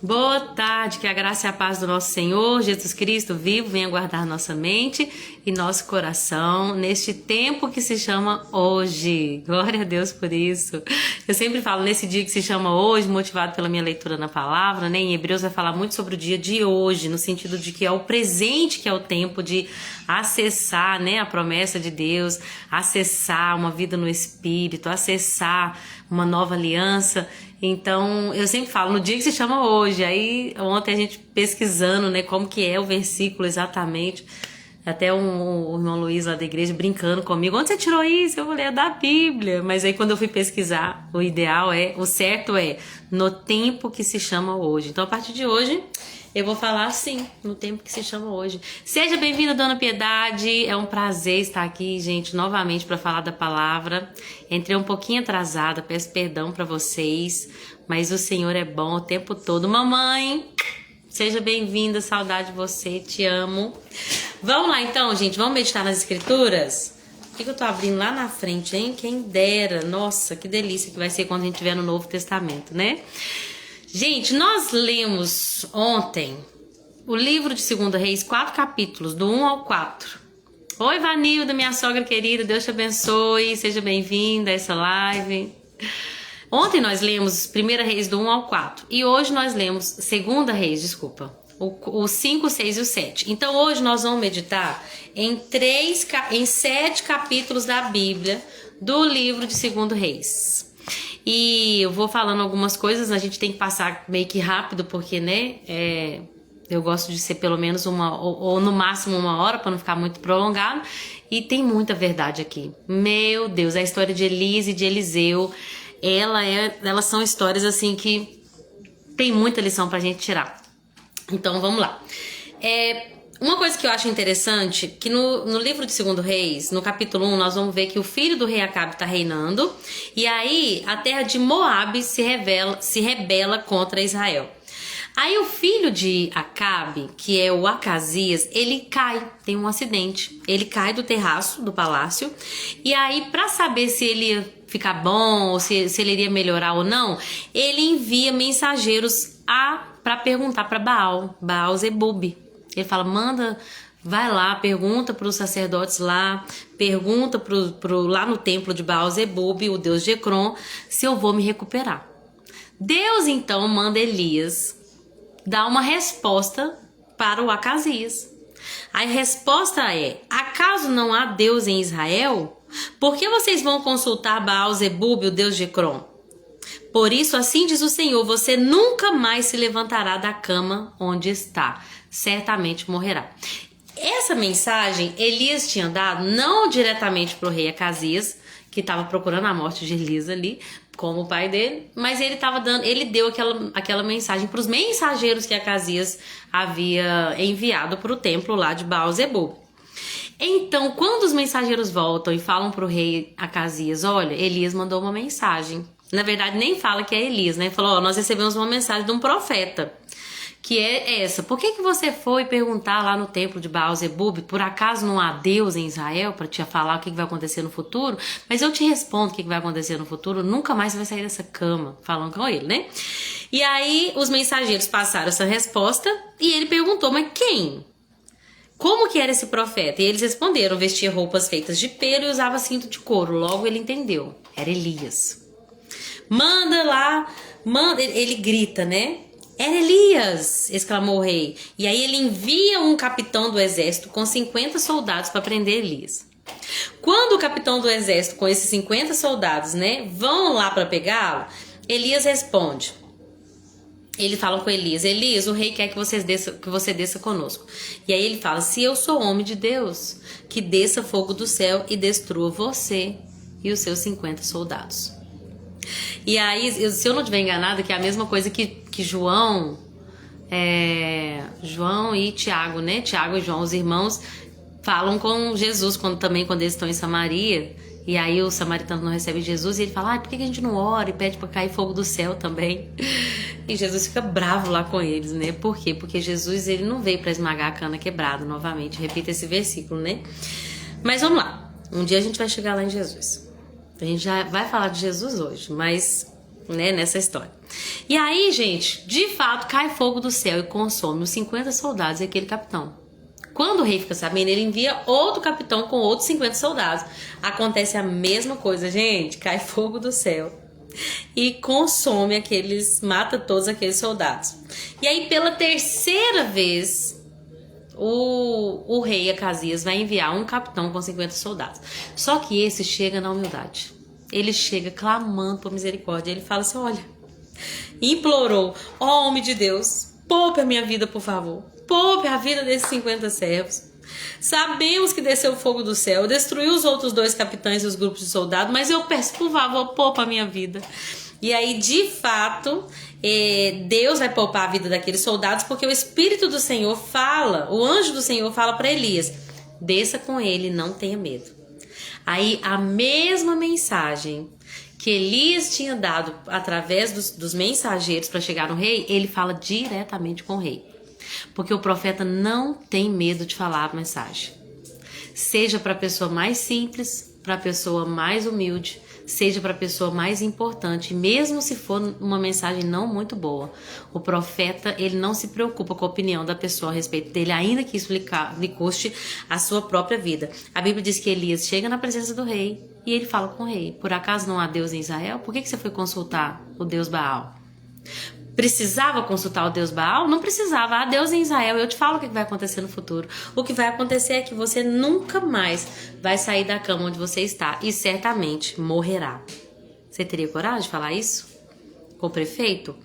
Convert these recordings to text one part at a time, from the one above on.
Boa tarde, que a graça e a paz do nosso Senhor Jesus Cristo vivo venha guardar nossa mente e nosso coração neste tempo que se chama hoje. Glória a Deus por isso. Eu sempre falo nesse dia que se chama hoje, motivado pela minha leitura na palavra, né? Em Hebreus vai falar muito sobre o dia de hoje, no sentido de que é o presente que é o tempo de acessar, né, a promessa de Deus, acessar uma vida no Espírito, acessar uma nova aliança. Então, eu sempre falo, no dia que se chama hoje, aí ontem a gente pesquisando, né, como que é o versículo exatamente, até o irmão Luiz lá da igreja brincando comigo, onde você tirou isso? Eu falei, é da Bíblia, mas aí quando eu fui pesquisar, o certo é, no tempo que se chama hoje. Então, a partir de hoje, eu vou falar assim, no tempo que se chama hoje. Seja bem-vinda, Dona Piedade. É um prazer estar aqui, gente, novamente para falar da palavra. Entrei um pouquinho atrasada, peço perdão para vocês, mas o Senhor é bom o tempo todo. Mamãe, seja bem-vinda, saudade de você, te amo. Vamos lá então, gente, vamos meditar nas Escrituras? O que eu tô abrindo lá na frente, hein? Quem dera, nossa, que delícia que vai ser quando a gente estiver no Novo Testamento, né? Gente, nós lemos ontem o livro de 2 Reis, 4 capítulos, do 1 ao 4. Oi, Vanilda, minha sogra querida, Deus te abençoe, seja bem-vinda a essa live. Ontem nós lemos 1 Reis do 1 ao 4 e hoje nós lemos 2 Reis, desculpa, o 5, o 6 e o 7. Então hoje nós vamos meditar em 7 capítulos da Bíblia do livro de 2 Reis. E eu vou falando algumas coisas, a gente tem que passar meio que rápido, porque, né, eu gosto de ser pelo menos ou no máximo 1 hora, para não ficar muito prolongado. E tem muita verdade aqui. Meu Deus, a história de Elias e de Eliseu, elas são histórias assim que tem muita lição pra gente tirar. Então vamos lá. Uma coisa que eu acho interessante, que no livro de 2 Reis, no capítulo 1, nós vamos ver que o filho do rei Acabe está reinando, e aí a terra de Moabe se rebela contra Israel. Aí o filho de Acabe, que é o Acasias, ele cai, tem um acidente, ele cai do terraço do palácio, e aí para saber se ele ia ficar bom, ou se ele iria melhorar ou não, ele envia mensageiros para perguntar para Baal Zebub. Ele fala, vai lá, pergunta para os sacerdotes lá, pergunta lá no templo de Baal Zebub, o deus de Ecrom, se eu vou me recuperar. Deus então manda Elias dar uma resposta para o Acasias. A resposta é, acaso não há Deus em Israel? Por que vocês vão consultar Baal Zebub, o deus de Ecrom? Por isso, assim diz o Senhor, você nunca mais se levantará da cama onde está. Certamente morrerá. Essa mensagem Elias tinha dado não diretamente para o rei Acasias, que estava procurando a morte de Elias ali, como o pai dele, mas ele deu aquela mensagem para os mensageiros que Acasias havia enviado para o templo lá de Baal Zebub. Então, quando os mensageiros voltam e falam para o rei Acasias, olha, Elias mandou uma mensagem. Na verdade, nem fala que é Elias, né? Falou, nós recebemos uma mensagem de um profeta, que é essa. Por que você foi perguntar lá no templo de Baal Zebub, por acaso não há Deus em Israel para te falar o que vai acontecer no futuro? Mas eu te respondo o que vai acontecer no futuro, nunca mais você vai sair dessa cama, falando com ele, né? E aí os mensageiros passaram essa resposta e ele perguntou, mas quem? Como que era esse profeta? E eles responderam, vestia roupas feitas de pelo e usava cinto de couro. Logo ele entendeu, era Elias. Manda lá, ele grita, né? Era Elias, exclamou o rei. E aí ele envia um capitão do exército com 50 soldados para prender Elias. Quando o capitão do exército com esses 50 soldados, né, vão lá para pegá-lo, Elias responde. Eles falam com Elias, Elias, o rei quer que você desça conosco. E aí ele fala, se eu sou homem de Deus, que desça fogo do céu e destrua você e os seus 50 soldados. E aí, se eu não estiver enganada, que é a mesma coisa que João e Tiago, né? Tiago e João, os irmãos, falam com Jesus quando eles estão em Samaria. E aí o samaritano não recebe Jesus e ele fala, por que a gente não ora e pede para cair fogo do céu também? E Jesus fica bravo lá com eles, né? Por quê? Porque Jesus, ele não veio para esmagar a cana quebrada, novamente. Repita esse versículo, né? Mas vamos lá. Um dia a gente vai chegar lá em Jesus. A gente já vai falar de Jesus hoje, mas né, nessa história. E aí, gente, de fato, cai fogo do céu e consome os 50 soldados e aquele capitão. Quando o rei fica sabendo, ele envia outro capitão com outros 50 soldados. Acontece a mesma coisa, gente. Cai fogo do céu e consome mata todos aqueles soldados. E aí, pela terceira vez, o rei Acasias vai enviar um capitão com 50 soldados. Só que esse chega na humildade. Ele chega clamando por misericórdia. Ele fala assim, olha, implorou, ó homem de Deus, poupe a minha vida, por favor. Poupe a vida desses 50 servos. Sabemos que desceu o fogo do céu, destruiu os outros 2 capitães e os grupos de soldados, mas eu peço, por favor, poupa a minha vida. E aí, de fato, Deus vai poupar a vida daqueles soldados, porque o Espírito do Senhor fala, o anjo do Senhor fala para Elias, desça com ele, não tenha medo. Aí, a mesma mensagem que Elias tinha dado através dos mensageiros para chegar no rei, ele fala diretamente com o rei. Porque o profeta não tem medo de falar a mensagem. Seja para a pessoa mais simples, para a pessoa mais humilde, seja para a pessoa mais importante, mesmo se for uma mensagem não muito boa. O profeta, ele não se preocupa com a opinião da pessoa a respeito dele, ainda que isso lhe custe a sua própria vida. A Bíblia diz que Elias chega na presença do rei e ele fala com o rei, por acaso não há Deus em Israel? Por que você foi consultar o Deus Baal? Precisava consultar o Deus Baal? Não precisava. Há Deus em Israel. Eu te falo o que vai acontecer no futuro. O que vai acontecer é que você nunca mais vai sair da cama onde você está e certamente morrerá. Você teria coragem de falar isso com o prefeito?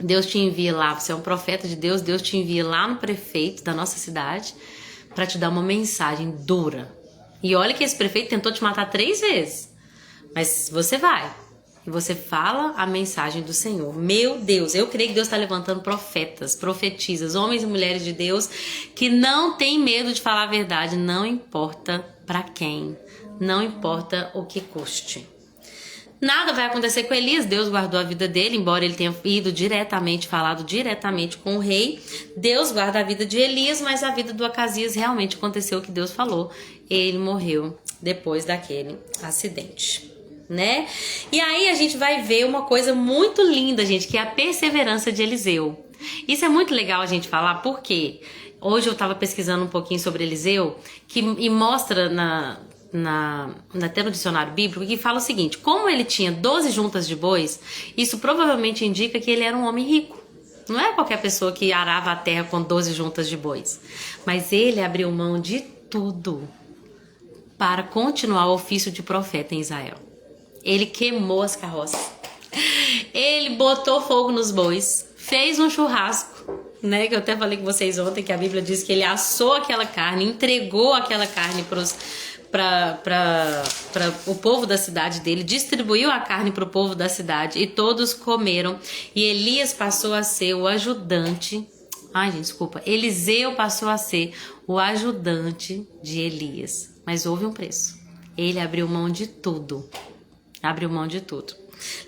Deus te envia lá, você é um profeta de Deus, Deus te envia lá no prefeito da nossa cidade para te dar uma mensagem dura. E olha que esse prefeito tentou te matar 3 vezes. Mas você vai. E você fala a mensagem do Senhor. Meu Deus, eu creio que Deus está levantando profetas, profetisas, homens e mulheres de Deus que não tem medo de falar a verdade, não importa para quem, não importa o que custe. Nada vai acontecer com Elias, Deus guardou a vida dele, embora ele tenha falado diretamente com o rei. Deus guarda a vida de Elias, mas a vida do Acasias realmente aconteceu o que Deus falou. Ele morreu depois daquele acidente, né? E aí a gente vai ver uma coisa muito linda, gente, que é a perseverança de Eliseu. Isso é muito legal a gente falar, porque hoje eu estava pesquisando um pouquinho sobre Eliseu, e mostra até no dicionário bíblico, que fala o seguinte: como ele tinha 12 juntas de bois, isso provavelmente indica que ele era um homem rico. Não é qualquer pessoa que arava a terra com 12 juntas de bois. Mas ele abriu mão de tudo para continuar o ofício de profeta em Israel. Ele queimou as carroças. Ele botou fogo nos bois. Fez um churrasco, né? Que eu até falei com vocês ontem, que a Bíblia diz que ele assou aquela carne, entregou aquela carne para o povo da cidade dele, distribuiu a carne para o povo da cidade e todos comeram. E Elias passou a ser o ajudante. Eliseu passou a ser o ajudante de Elias. Mas houve um preço. Ele abriu mão de tudo. Abriu mão de tudo.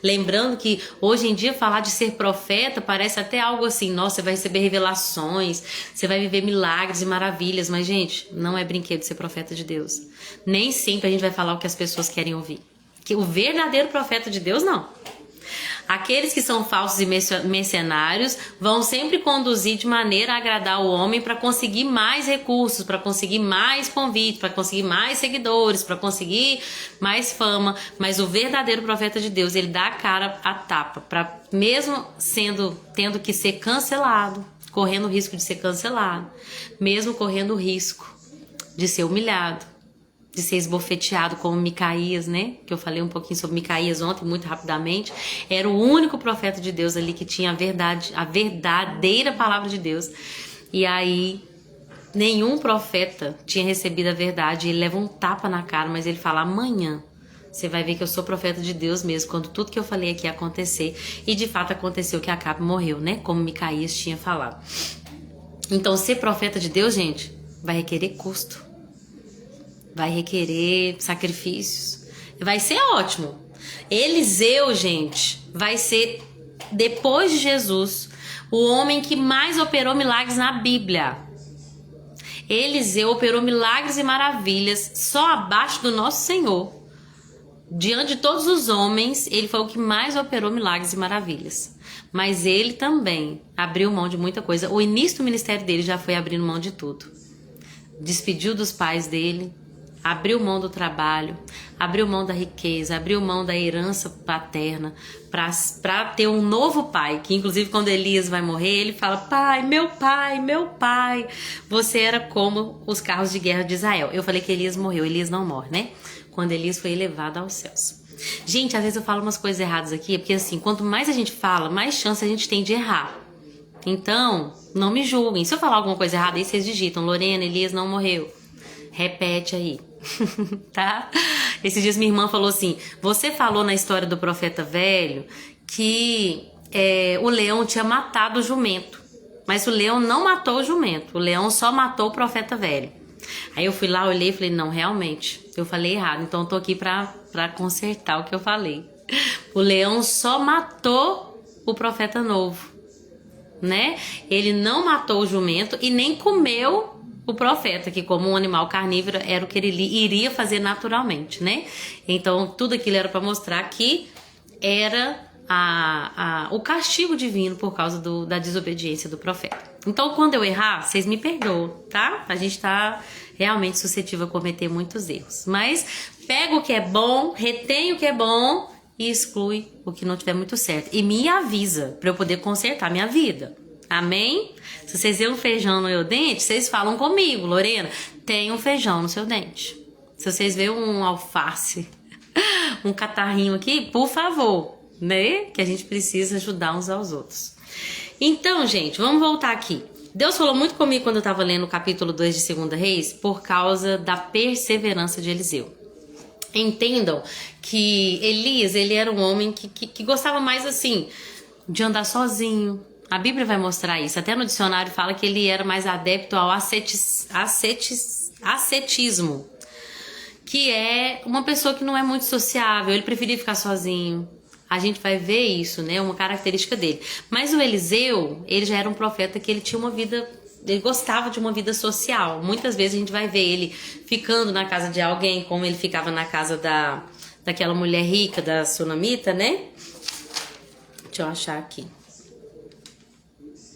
Lembrando que hoje em dia falar de ser profeta parece até algo assim, nossa, você vai receber revelações, você vai viver milagres e maravilhas, mas gente, não é brinquedo ser profeta de Deus. Nem sempre a gente vai falar o que as pessoas querem ouvir. Que o verdadeiro profeta de Deus, não. Aqueles que são falsos e mercenários vão sempre conduzir de maneira a agradar o homem para conseguir mais recursos, para conseguir mais convites, para conseguir mais seguidores, para conseguir mais fama. Mas o verdadeiro profeta de Deus, ele dá a cara a tapa, para mesmo tendo que ser cancelado, correndo o risco de ser cancelado, mesmo correndo o risco de ser humilhado, de ser esbofeteado, como Micaías, né? Que eu falei um pouquinho sobre Micaías ontem, muito rapidamente. Era o único profeta de Deus ali que tinha a verdadeira palavra de Deus. E aí, nenhum profeta tinha recebido a verdade. Ele leva um tapa na cara, mas ele fala: amanhã você vai ver que eu sou profeta de Deus mesmo, quando tudo que eu falei aqui acontecer. E de fato aconteceu, que Acabe morreu, né? Como Micaías tinha falado. Então, ser profeta de Deus, gente, vai requerer custo. Vai requerer sacrifícios. Vai ser ótimo. Eliseu, gente, vai ser, depois de Jesus, o homem que mais operou milagres na Bíblia. Eliseu operou milagres e maravilhas só abaixo do nosso Senhor. diante de todos os homens, ele foi o que mais operou milagres e maravilhas. Mas ele também abriu mão de muita coisa. O início do ministério dele já foi abrindo mão de tudo. Despediu dos pais dele, abriu mão do trabalho, abriu mão da riqueza, abriu mão da herança paterna para ter um novo pai, que inclusive quando Elias vai morrer, ele fala: pai, meu pai, você era como os carros de guerra de Israel. Eu falei que Elias morreu, Elias não morre, né? Quando Elias foi elevado aos céus. Gente, às vezes eu falo umas coisas erradas aqui, porque assim, quanto mais a gente fala, mais chance a gente tem de errar. Então, não me julguem. Se eu falar alguma coisa errada, aí vocês digitam: Lorena, Elias não morreu. Repete aí, tá? Esses dias minha irmã falou assim: você falou na história do profeta velho que o leão tinha matado o jumento, mas o leão não matou o jumento, o leão só matou o profeta velho. Aí eu fui lá, olhei e falei: não, realmente, eu falei errado, então eu tô aqui pra consertar o que eu falei. O leão só matou o profeta novo, né? Ele não matou o jumento e nem comeu o profeta, que como um animal carnívoro era o que ele iria fazer naturalmente, né? Então tudo aquilo era para mostrar que era o castigo divino por causa da desobediência do profeta. Então quando eu errar, vocês me perdoam, tá? A gente tá realmente suscetível a cometer muitos erros, mas pega o que é bom, retém o que é bom e exclui o que não tiver muito certo e me avisa para eu poder consertar minha vida. Amém? Se vocês verem um feijão no meu dente, vocês falam comigo: Lorena, tem um feijão no seu dente. Se vocês verem um alface, um catarrinho aqui, por favor, né? Que a gente precisa ajudar uns aos outros. Então, gente, vamos voltar aqui. Deus falou muito comigo quando eu estava lendo o capítulo 2 de 2 Reis, por causa da perseverança de Eliseu. Entendam que Elias, ele era um homem que gostava mais assim de andar sozinho. A Bíblia vai mostrar isso. Até no dicionário fala que ele era mais adepto ao ascetismo, que é uma pessoa que não é muito sociável. Ele preferia ficar sozinho. A gente vai ver isso, né? Uma característica dele. Mas o Eliseu, ele já era um profeta que ele tinha uma vida... Ele gostava de uma vida social. Muitas vezes a gente vai ver ele ficando na casa de alguém, como ele ficava na casa daquela mulher rica, da Sunamita, né? Deixa eu achar aqui.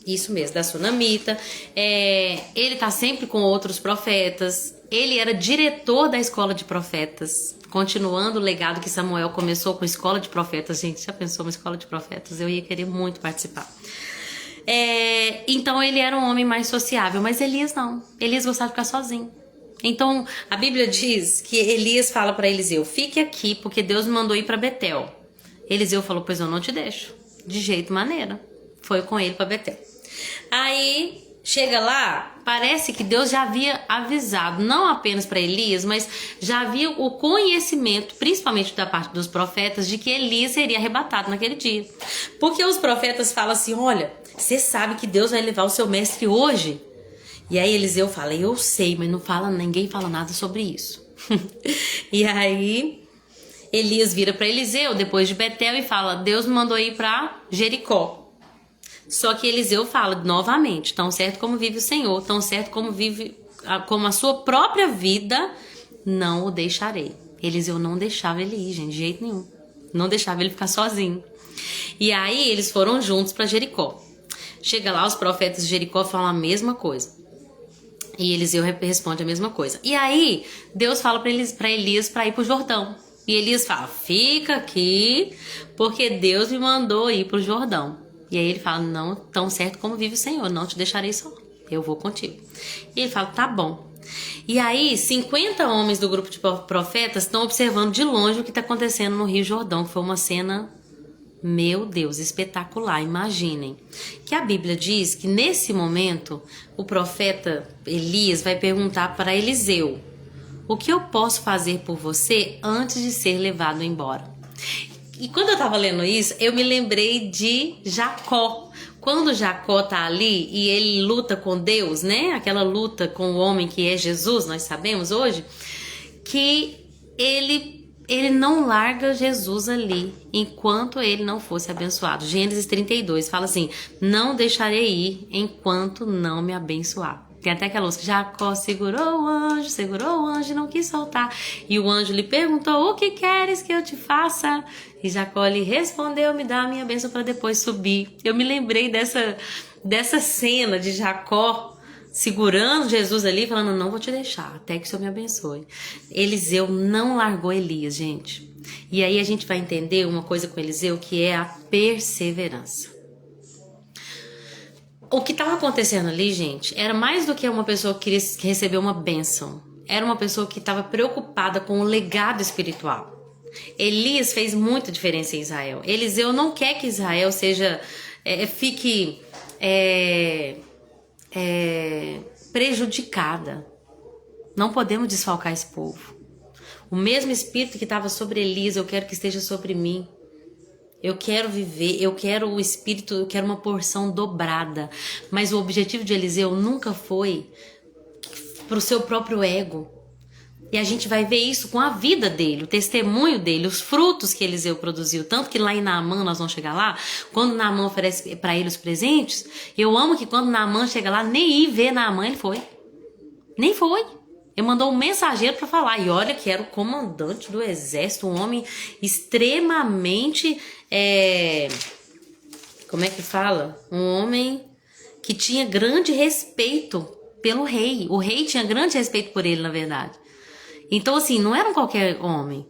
Isso mesmo, da Sunamita. Ele tá sempre com outros profetas. Ele era diretor da escola de profetas, continuando o legado que Samuel começou com a escola de profetas. Gente, já pensou uma escola de profetas? Eu ia querer muito participar. Então ele era um homem mais sociável, mas Elias não. Elias gostava de ficar sozinho. Então a Bíblia diz que Elias fala para Eliseu: fique aqui porque Deus me mandou ir para Betel. Eliseu falou: pois eu não te deixo, de jeito maneira. Foi com ele para Betel. Aí chega lá, parece que Deus já havia avisado, não apenas para Elias, mas já havia o conhecimento, principalmente da parte dos profetas, de que Elias seria arrebatado naquele dia. Porque os profetas falam assim: olha, você sabe que Deus vai levar o seu mestre hoje? E aí Eliseu fala: eu sei, mas ninguém fala nada sobre isso. E aí Elias vira para Eliseu, depois de Betel, e fala: Deus me mandou ir para Jericó. Só que Eliseu fala novamente: tão certo como vive o Senhor, tão certo como a sua própria vida, não o deixarei. Eliseu não deixava ele ir, gente, de jeito nenhum. Não deixava ele ficar sozinho. E aí eles foram juntos para Jericó. Chega lá, os profetas de Jericó falam a mesma coisa. E Eliseu responde a mesma coisa. E aí Deus fala para Elias para ir para o Jordão. E Elias fala: fica aqui, porque Deus me mandou ir para o Jordão. E aí ele fala: não, tão certo como vive o Senhor, não te deixarei só, eu vou contigo. E ele fala: tá bom. E aí 50 homens do grupo de profetas estão observando de longe o que está acontecendo no Rio Jordão, que foi uma cena, meu Deus, espetacular. Imaginem que a Bíblia diz que nesse momento o profeta Elias vai perguntar para Eliseu: o que eu posso fazer por você antes de ser levado embora? E quando eu tava lendo isso, eu me lembrei de Jacó. Quando Jacó tá ali e ele luta com Deus, né? Aquela luta com o homem que é Jesus, nós sabemos hoje, que ele não larga Jesus ali enquanto ele não fosse abençoado. Gênesis 32 fala assim: não deixarei ir enquanto não me abençoar. Tem até aquela música, Jacó segurou o anjo e não quis soltar. E o anjo lhe perguntou, o que queres que eu te faça? E Jacó lhe respondeu, me dá a minha bênção para depois subir. Eu me lembrei dessa cena de Jacó segurando Jesus ali, falando, não vou te deixar, até que o Senhor me abençoe. Eliseu não largou Elias, gente. E aí a gente vai entender uma coisa com Eliseu, que é a perseverança. O que estava acontecendo ali, gente, era mais do que uma pessoa que queria receber uma bênção. Era uma pessoa que estava preocupada com o legado espiritual. Elias fez muita diferença em Israel. Eliseu não quer que Israel fique prejudicada. Não podemos desfalcar esse povo. O mesmo espírito que estava sobre Elias, eu quero que esteja sobre mim. Eu quero viver, eu quero o espírito, eu quero uma porção dobrada. Mas o objetivo de Eliseu nunca foi para o seu próprio ego. E a gente vai ver isso com a vida dele, o testemunho dele, os frutos que Eliseu produziu. Tanto que lá em Naamã, nós vamos chegar lá, quando Naamã oferece para ele os presentes, eu amo que quando Naamã chega lá, nem ir ver Naamã ele foi. Nem foi. Ele mandou um mensageiro para falar. E olha que era o comandante do exército, um homem extremamente... como é que fala? Um homem que tinha grande respeito pelo rei. O rei tinha grande respeito por ele, na verdade. Então, assim, não era um qualquer homem.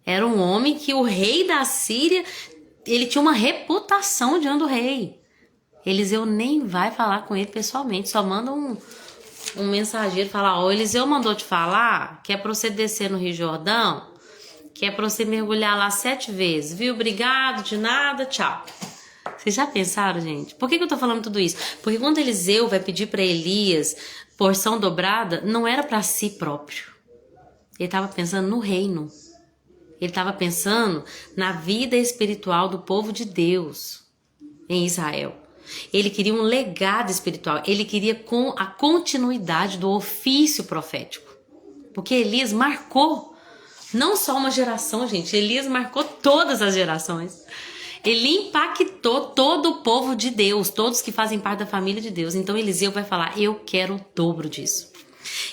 Era um homem que o rei da Síria, ele tinha uma reputação diante do rei. Eliseu nem vai falar com ele pessoalmente, só manda um mensageiro falar, ó, Eliseu mandou te falar que é pra você descer no Rio Jordão, que é pra você mergulhar lá 7 vezes, viu? Obrigado, de nada, tchau. Vocês já pensaram, gente? Por que eu tô falando tudo isso? Porque quando Eliseu vai pedir pra Elias porção dobrada, não era pra si próprio. Ele estava pensando no reino. Ele estava pensando na vida espiritual do povo de Deus em Israel. Ele queria um legado espiritual. Ele queria a continuidade do ofício profético. Porque Elias marcou não só uma geração, gente. Elias marcou todas as gerações. Ele impactou todo o povo de Deus, todos que fazem parte da família de Deus. Então Eliseu vai falar, eu quero o dobro disso.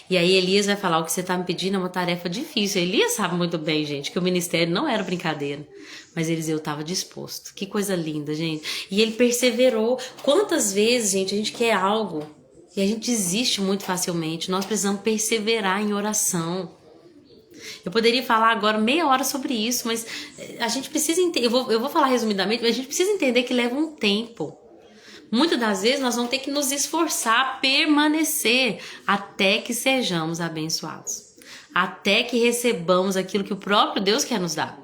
E aí Elias vai falar, o que você está me pedindo é uma tarefa difícil. Elias sabe muito bem, gente, que o ministério não era brincadeira. Mas Eliseu estava disposto. Que coisa linda, gente. E ele perseverou. Quantas vezes, gente, a gente quer algo e a gente desiste muito facilmente. Nós precisamos perseverar em oração. Eu poderia falar agora meia hora sobre isso, mas a gente precisa entender. Eu vou falar resumidamente, mas a gente precisa entender que leva um tempo. Muitas das vezes nós vamos ter que nos esforçar a permanecer até que sejamos abençoados. Até que recebamos aquilo que o próprio Deus quer nos dar.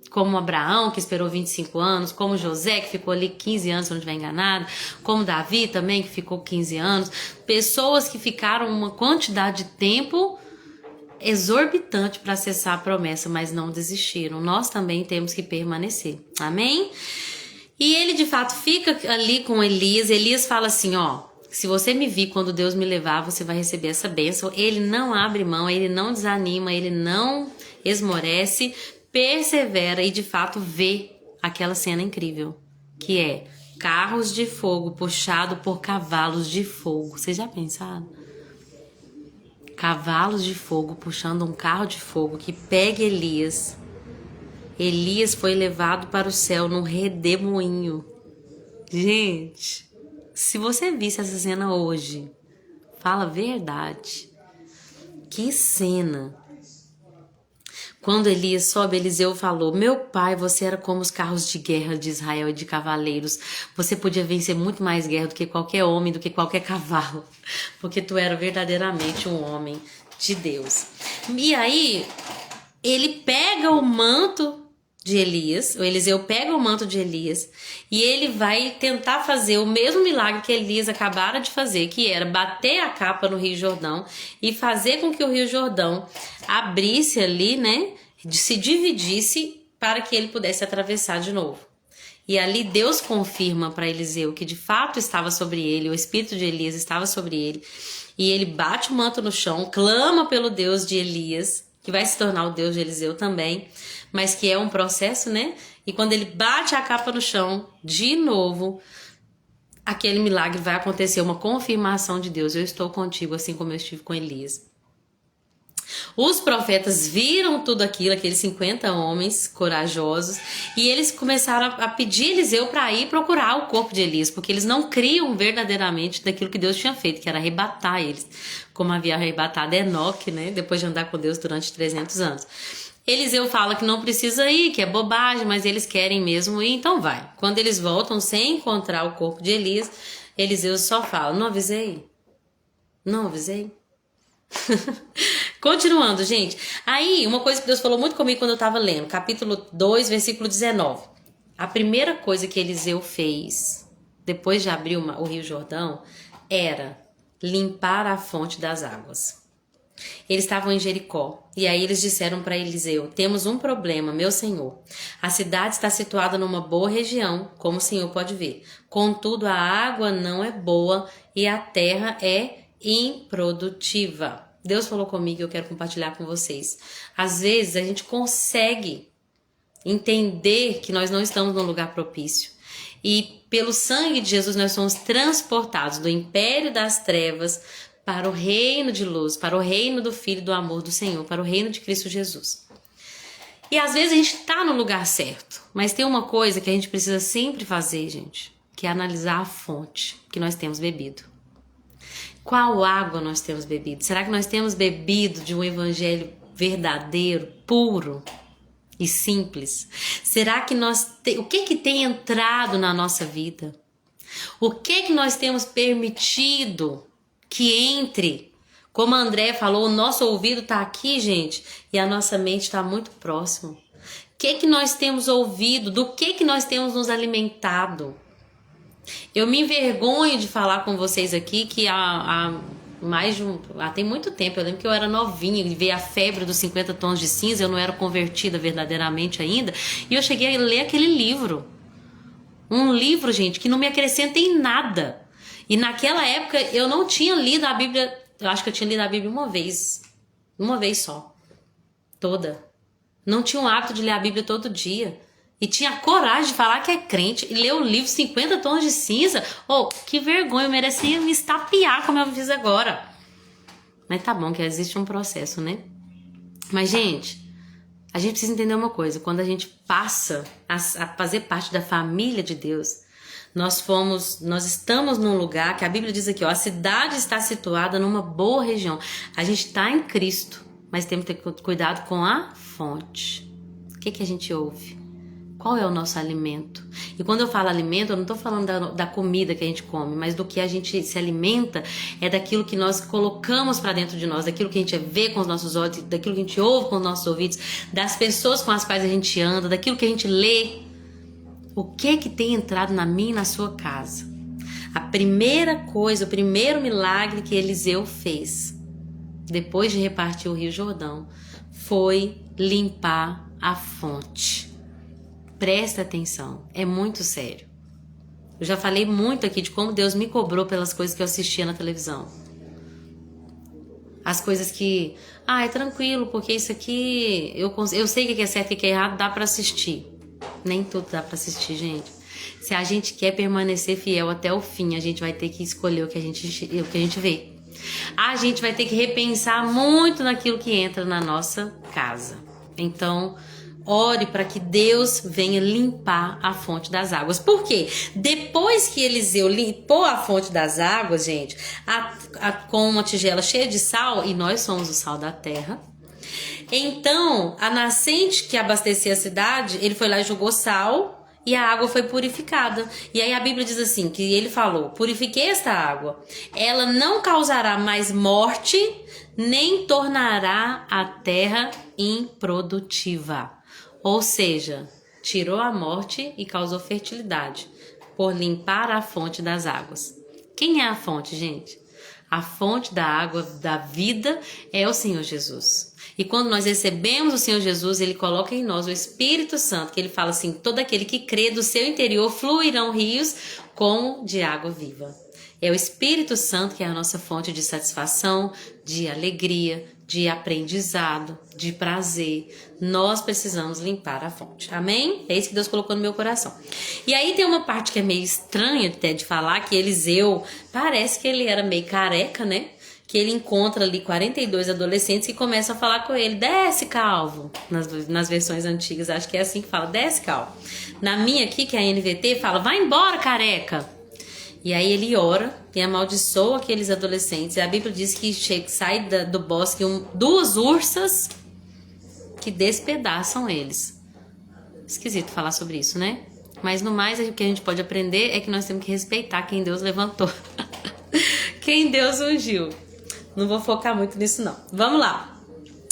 Como Abraão, que esperou 25 anos, como José, que ficou ali 15 anos, se eu não estiver enganado, como Davi também, que ficou 15 anos. Pessoas que ficaram uma quantidade de tempo exorbitante para acessar a promessa, mas não desistiram. Nós também temos que permanecer. Amém? E ele de fato fica ali com Elias. Elias fala assim, ó, se você me vir quando Deus me levar, você vai receber essa bênção. Ele não abre mão, ele não desanima, ele não esmorece, persevera e de fato vê aquela cena incrível, que é carros de fogo puxado por cavalos de fogo. Vocês já pensaram? Cavalos de fogo puxando um carro de fogo que pega Elias. Elias foi levado para o céu num redemoinho. Gente, se você visse essa cena hoje, fala a verdade. Que cena! Quando Elias sobe, Eliseu falou, meu pai, você era como os carros de guerra de Israel e de cavaleiros. Você podia vencer muito mais guerra do que qualquer homem, do que qualquer cavalo. Porque tu era verdadeiramente um homem de Deus. E aí, ele pega o manto de Elias, o Eliseu pega o manto de Elias e ele vai tentar fazer o mesmo milagre que Elias acabara de fazer, que era bater a capa no Rio Jordão e fazer com que o Rio Jordão abrisse ali, né, se dividisse para que ele pudesse atravessar de novo. E ali Deus confirma para Eliseu que de fato estava sobre ele, o espírito de Elias estava sobre ele, e ele bate o manto no chão, clama pelo Deus de Elias, que vai se tornar o Deus de Eliseu também, mas que é um processo, né? E quando ele bate a capa no chão, de novo, aquele milagre vai acontecer, uma confirmação de Deus. Eu estou contigo, assim como eu estive com Elias. Os profetas viram tudo aquilo, aqueles 50 homens corajosos, e eles começaram a pedir Eliseu para ir procurar o corpo de Elias, porque eles não criam verdadeiramente daquilo que Deus tinha feito, que era arrebatar eles, como havia arrebatado Enoque, né, depois de andar com Deus durante 300 anos. Eliseu fala que não precisa ir, que é bobagem, mas eles querem mesmo ir, então vai. Quando eles voltam sem encontrar o corpo de Elias, Eliseu só fala: não avisei? Não avisei? Continuando, gente. Aí, uma coisa que Deus falou muito comigo quando eu tava lendo, capítulo 2, versículo 19. A primeira coisa que Eliseu fez, depois de abrir o Rio Jordão, era limpar a fonte das águas. Eles estavam em Jericó, e aí eles disseram para Eliseu: temos um problema, meu senhor. A cidade está situada numa boa região, como o senhor pode ver. Contudo, a água não é boa e a terra é improdutiva. Deus falou comigo e eu quero compartilhar com vocês. Às vezes a gente consegue entender que nós não estamos num lugar propício. E pelo sangue de Jesus nós somos transportados do império das trevas para o reino de luz, para o reino do Filho do amor do Senhor, para o reino de Cristo Jesus. E às vezes a gente está no lugar certo, mas tem uma coisa que a gente precisa sempre fazer, gente, que é analisar a fonte que nós temos bebido. Qual água nós temos bebido? Será que nós temos bebido de um evangelho verdadeiro, puro e simples? Será que o que tem entrado na nossa vida? O que nós temos permitido que entre? Como a André falou, o nosso ouvido está aqui, gente, e a nossa mente está muito próximo. O que nós temos ouvido? Do que nós temos nos alimentado? Eu me envergonho de falar com vocês aqui que tem muito tempo, eu lembro que eu era novinha e veio a febre dos 50 tons de cinza, eu não era convertida verdadeiramente ainda, e eu cheguei a ler aquele livro. Um livro, gente, que não me acrescenta em nada. E naquela época eu não tinha lido a Bíblia, eu acho que eu tinha lido a Bíblia uma vez só, toda. Não tinha o hábito de ler a Bíblia todo dia. E tinha coragem de falar que é crente e ler o livro 50 tons de cinza. Oh, que vergonha, eu merecia me estapear como eu fiz agora. Mas tá bom que existe um processo, né? Mas, gente, a gente precisa entender uma coisa. Quando a gente passa a fazer parte da família de Deus, nós estamos num lugar que a Bíblia diz aqui, ó, a cidade está situada numa boa região. A gente está em Cristo, mas temos que ter cuidado com a fonte. O que a gente ouve? Qual é o nosso alimento? E quando eu falo alimento, eu não estou falando da comida que a gente come, mas do que a gente se alimenta é daquilo que nós colocamos para dentro de nós, daquilo que a gente vê com os nossos olhos, daquilo que a gente ouve com os nossos ouvidos, das pessoas com as quais a gente anda, daquilo que a gente lê. O que tem entrado na minha e na sua casa? A primeira coisa, o primeiro milagre que Eliseu fez, depois de repartir o Rio Jordão, foi limpar a fonte. Presta atenção, é muito sério. Eu já falei muito aqui de como Deus me cobrou pelas coisas que eu assistia na televisão. As coisas que, é tranquilo, porque isso aqui, eu sei o que é certo e o que é errado, dá pra assistir. Nem tudo dá pra assistir, gente. Se a gente quer permanecer fiel até o fim, a gente vai ter que escolher o que a gente vê. A gente vai ter que repensar muito naquilo que entra na nossa casa. Então, ore para que Deus venha limpar a fonte das águas. Por quê? Depois que Eliseu limpou a fonte das águas, gente, com uma tigela cheia de sal, e nós somos o sal da terra, então a nascente que abastecia a cidade, ele foi lá e jogou sal e a água foi purificada. E aí a Bíblia diz assim, que ele falou: purifiquei esta água, ela não causará mais morte, nem tornará a terra improdutiva. Ou seja, tirou a morte e causou fertilidade, por limpar a fonte das águas. Quem é a fonte, gente? A fonte da água da vida é o Senhor Jesus. E quando nós recebemos o Senhor Jesus, Ele coloca em nós o Espírito Santo, que Ele fala assim: todo aquele que crê, do seu interior fluirão rios como de água viva. É o Espírito Santo que é a nossa fonte de satisfação, de alegria, de aprendizado, de prazer. Nós precisamos limpar a fonte. Amém? É isso que Deus colocou no meu coração. E aí tem uma parte que é meio estranha até de falar, que Eliseu, parece que ele era meio careca, né? Que ele encontra ali 42 adolescentes que começam a falar com ele: desce, calvo. Nas versões antigas, acho que é assim que fala: desce, calvo. Na minha aqui, que é a NVT, fala: vai embora, careca. E aí ele ora e amaldiçoa aqueles adolescentes. E a Bíblia diz que sai do bosque duas ursas que despedaçam eles. Esquisito falar sobre isso, né? Mas no mais, o que a gente pode aprender é que nós temos que respeitar quem Deus levantou. Quem Deus ungiu. Não vou focar muito nisso, não. Vamos lá.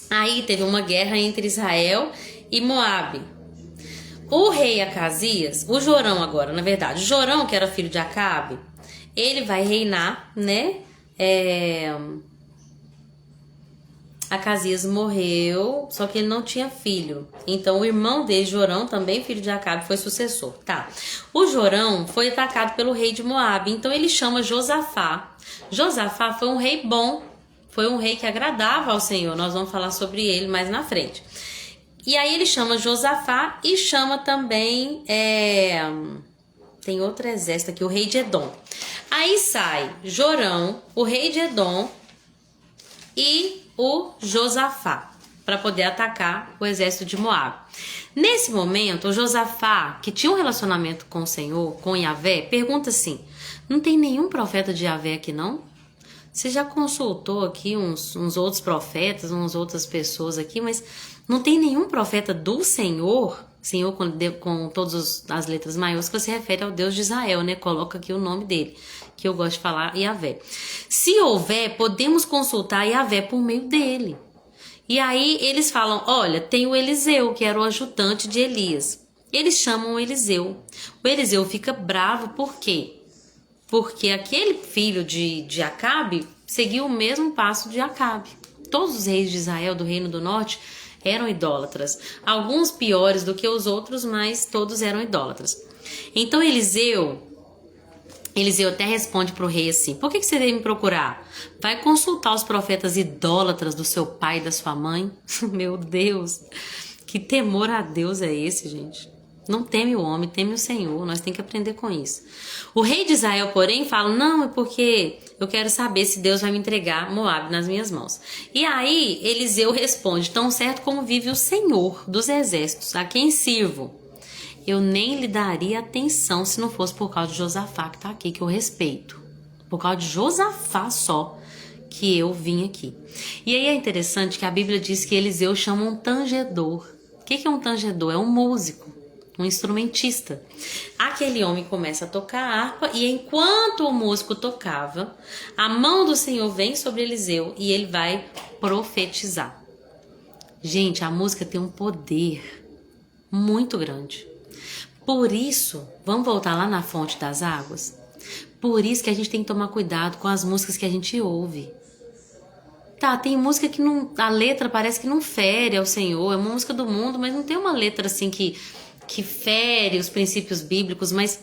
Aí teve uma guerra entre Israel e Moabe. O rei Acasias, o Jorão agora, na verdade, o Jorão, que era filho de Acabe, ele vai reinar, né? Acasias morreu, só que ele não tinha filho. Então o irmão dele, Jorão, também filho de Acabe, foi sucessor. Tá. O Jorão foi atacado pelo rei de Moabe, então ele chama Josafá. Josafá foi um rei bom, foi um rei que agradava ao Senhor. Nós vamos falar sobre ele mais na frente. E aí ele chama Josafá e chama também, tem outro exército aqui, o rei de Edom. Aí sai Jorão, o rei de Edom e o Josafá, para poder atacar o exército de Moabe. Nesse momento, o Josafá, que tinha um relacionamento com o Senhor, com Yahvé, pergunta assim: não tem nenhum profeta de Yahvé aqui não? Você já consultou aqui uns outros profetas, umas outras pessoas aqui, mas não tem nenhum profeta do Senhor, Senhor com todas as letras maiúsculas, que se refere ao Deus de Israel, né? Coloca aqui o nome dele, que eu gosto de falar, Yahvé. Se houver, podemos consultar Yahvé por meio dele. E aí eles falam: olha, tem o Eliseu, que era o ajudante de Elias. Eles chamam o Eliseu. O Eliseu fica bravo, por quê? Porque aquele filho de Acabe seguiu o mesmo passo de Acabe. Todos os reis de Israel, do Reino do Norte, eram idólatras. Alguns piores do que os outros, mas todos eram idólatras. Então Eliseu até responde para o rei assim: por que você deve me procurar? Vai consultar os profetas idólatras do seu pai e da sua mãe? Meu Deus, que temor a Deus é esse, gente? Não teme o homem, teme o Senhor. Nós temos que aprender com isso. O rei de Israel, porém, fala: não, é porque eu quero saber se Deus vai me entregar Moabe nas minhas mãos. E aí Eliseu responde: tão certo como vive o Senhor dos exércitos, a quem sirvo, eu nem lhe daria atenção se não fosse por causa de Josafá, que tá aqui, que eu respeito. Por causa de Josafá só que eu vim aqui. E aí é interessante que a Bíblia diz que Eliseu chama um tangedor. O que é um tangedor? É um músico, um instrumentista. Aquele homem começa a tocar harpa, e enquanto o músico tocava, a mão do Senhor vem sobre Eliseu e ele vai profetizar. Gente, a música tem um poder muito grande. Por isso, vamos voltar lá na fonte das águas? Por isso que a gente tem que tomar cuidado com as músicas que a gente ouve. Tá, tem música que não, a letra parece que não fere ao Senhor, é uma música do mundo, mas não tem uma letra assim que fere os princípios bíblicos. Mas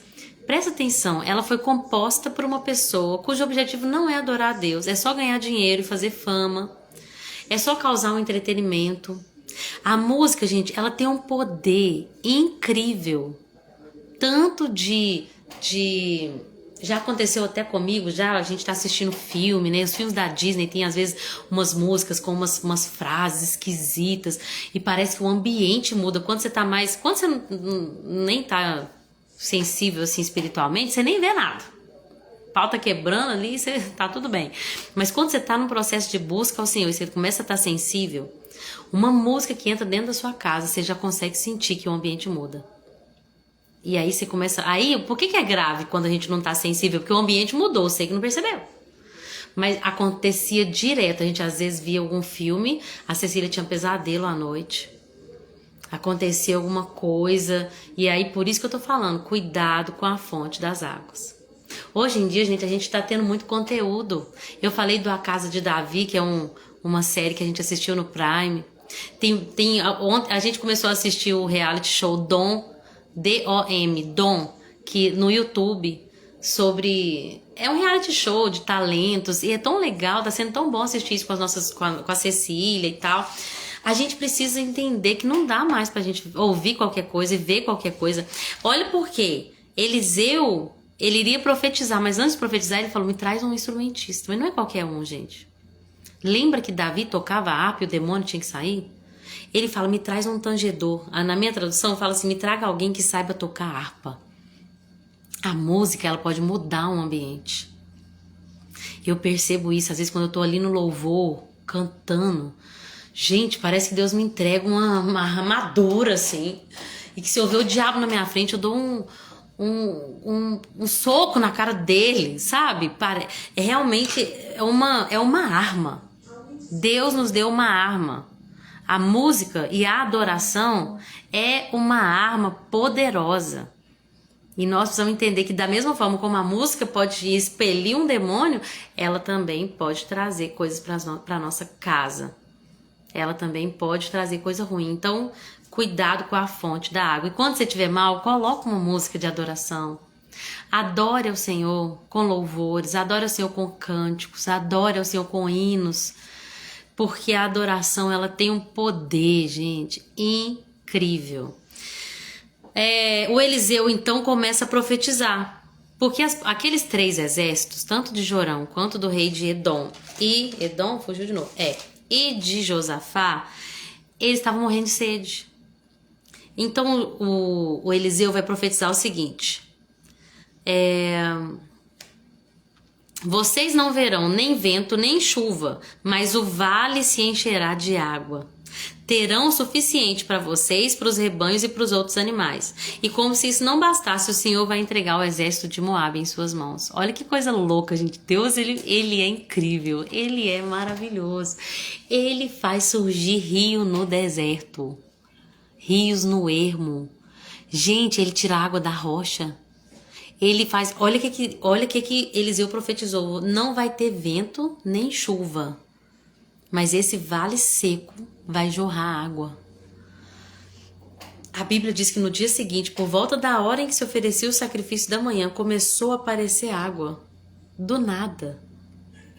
presta atenção, ela foi composta por uma pessoa cujo objetivo não é adorar a Deus, é só ganhar dinheiro e fazer fama, é só causar um entretenimento. A música, gente, ela tem um poder incrível, tanto já aconteceu até comigo, já a gente tá assistindo filme, né? Os filmes da Disney tem às vezes umas músicas com umas frases esquisitas e parece que o ambiente muda. Quando você nem tá sensível assim espiritualmente, você nem vê nada. O pau tá quebrando ali, você tá tudo bem. Mas quando você tá num processo de busca ao Senhor e você começa a estar sensível, uma música que entra dentro da sua casa, você já consegue sentir que o ambiente muda. E aí você começa... Aí, por que é grave quando a gente não tá sensível? Porque o ambiente mudou, você que não percebeu. Mas acontecia direto. A gente às vezes via algum filme, a Cecília tinha pesadelo à noite. Acontecia alguma coisa. E aí, por isso que eu tô falando, cuidado com a fonte das águas. Hoje em dia, gente, a gente tá tendo muito conteúdo. Eu falei do A Casa de Davi, que é uma série que a gente assistiu no Prime. Ontem a gente começou a assistir o reality show Dom, D-O-M, Dom, que no YouTube, sobre... É um reality show de talentos e é tão legal, tá sendo tão bom assistir isso com a Cecília e tal. A gente precisa entender que não dá mais pra gente ouvir qualquer coisa e ver qualquer coisa. Olha por quê. Eliseu, ele iria profetizar, mas antes de profetizar ele falou, me traz um instrumentista. Mas não é qualquer um, gente. Lembra que Davi tocava harpa e o demônio tinha que sair? Ele fala, me traz um tangedor. Na minha tradução fala assim, me traga alguém que saiba tocar harpa. A música, ela pode mudar um ambiente. Eu percebo isso, às vezes quando eu tô ali no louvor, cantando. Gente, parece que Deus me entrega uma armadura, assim. E que se eu ver o diabo na minha frente, eu dou um soco na cara dele, sabe? Realmente é uma arma. Deus nos deu uma arma. A música e a adoração é uma arma poderosa. E nós precisamos entender que da mesma forma como a música pode expelir um demônio, ela também pode trazer coisas para a nossa casa. Ela também pode trazer coisa ruim. Então, cuidado com a fonte da água. E quando você estiver mal, coloca uma música de adoração. Adore ao Senhor com louvores, adore ao Senhor com cânticos, adore ao Senhor com hinos. Porque a adoração, ela tem um poder, gente, incrível. O Eliseu, então, começa a profetizar. Porque aqueles 3 exércitos, tanto de Jorão quanto do rei de Edom, e Edom fugiu de novo, e de Josafá, eles estavam morrendo de sede. Então, o Eliseu vai profetizar o seguinte, vocês não verão nem vento nem chuva, mas o vale se encherá de água. Terão o suficiente para vocês, para os rebanhos e para os outros animais. E como se isso não bastasse, o Senhor vai entregar o exército de Moabe em suas mãos. Olha que coisa louca, gente. Deus, ele é incrível. Ele é maravilhoso. Ele faz surgir rio no deserto. Rios no ermo. Gente, ele tira a água da rocha. Ele faz... Olha o que Eliseu profetizou. Não vai ter vento nem chuva. Mas esse vale seco vai jorrar água. A Bíblia diz que no dia seguinte, por volta da hora em que se oferecia o sacrifício da manhã, começou a aparecer água. Do nada.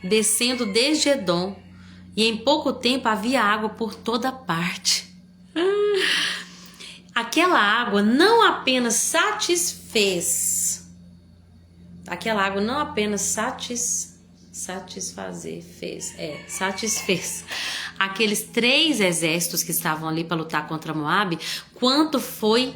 Descendo desde Edom. E em pouco tempo havia água por toda parte. Aquela água não apenas satisfez. Aquela água não apenas satisfez aqueles 3 exércitos que estavam ali para lutar contra Moabe, quanto foi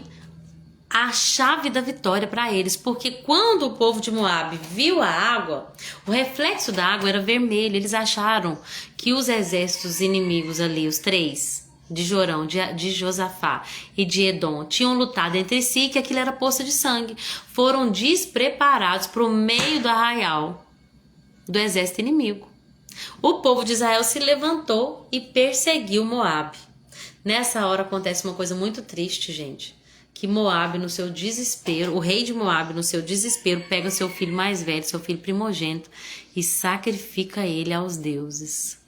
a chave da vitória para eles, porque quando o povo de Moabe viu a água, o reflexo da água era vermelho. Eles acharam que os exércitos inimigos ali, os 3 de Jorão, de Josafá e de Edom, tinham lutado entre si, que aquilo era poça de sangue. Foram despreparados para o meio do arraial do exército inimigo. O povo de Israel se levantou e perseguiu Moabe. Nessa hora acontece uma coisa muito triste, gente, que Moabe, no seu desespero, o rei de Moabe, no seu desespero, pega seu filho mais velho, seu filho primogênito, e sacrifica ele aos deuses.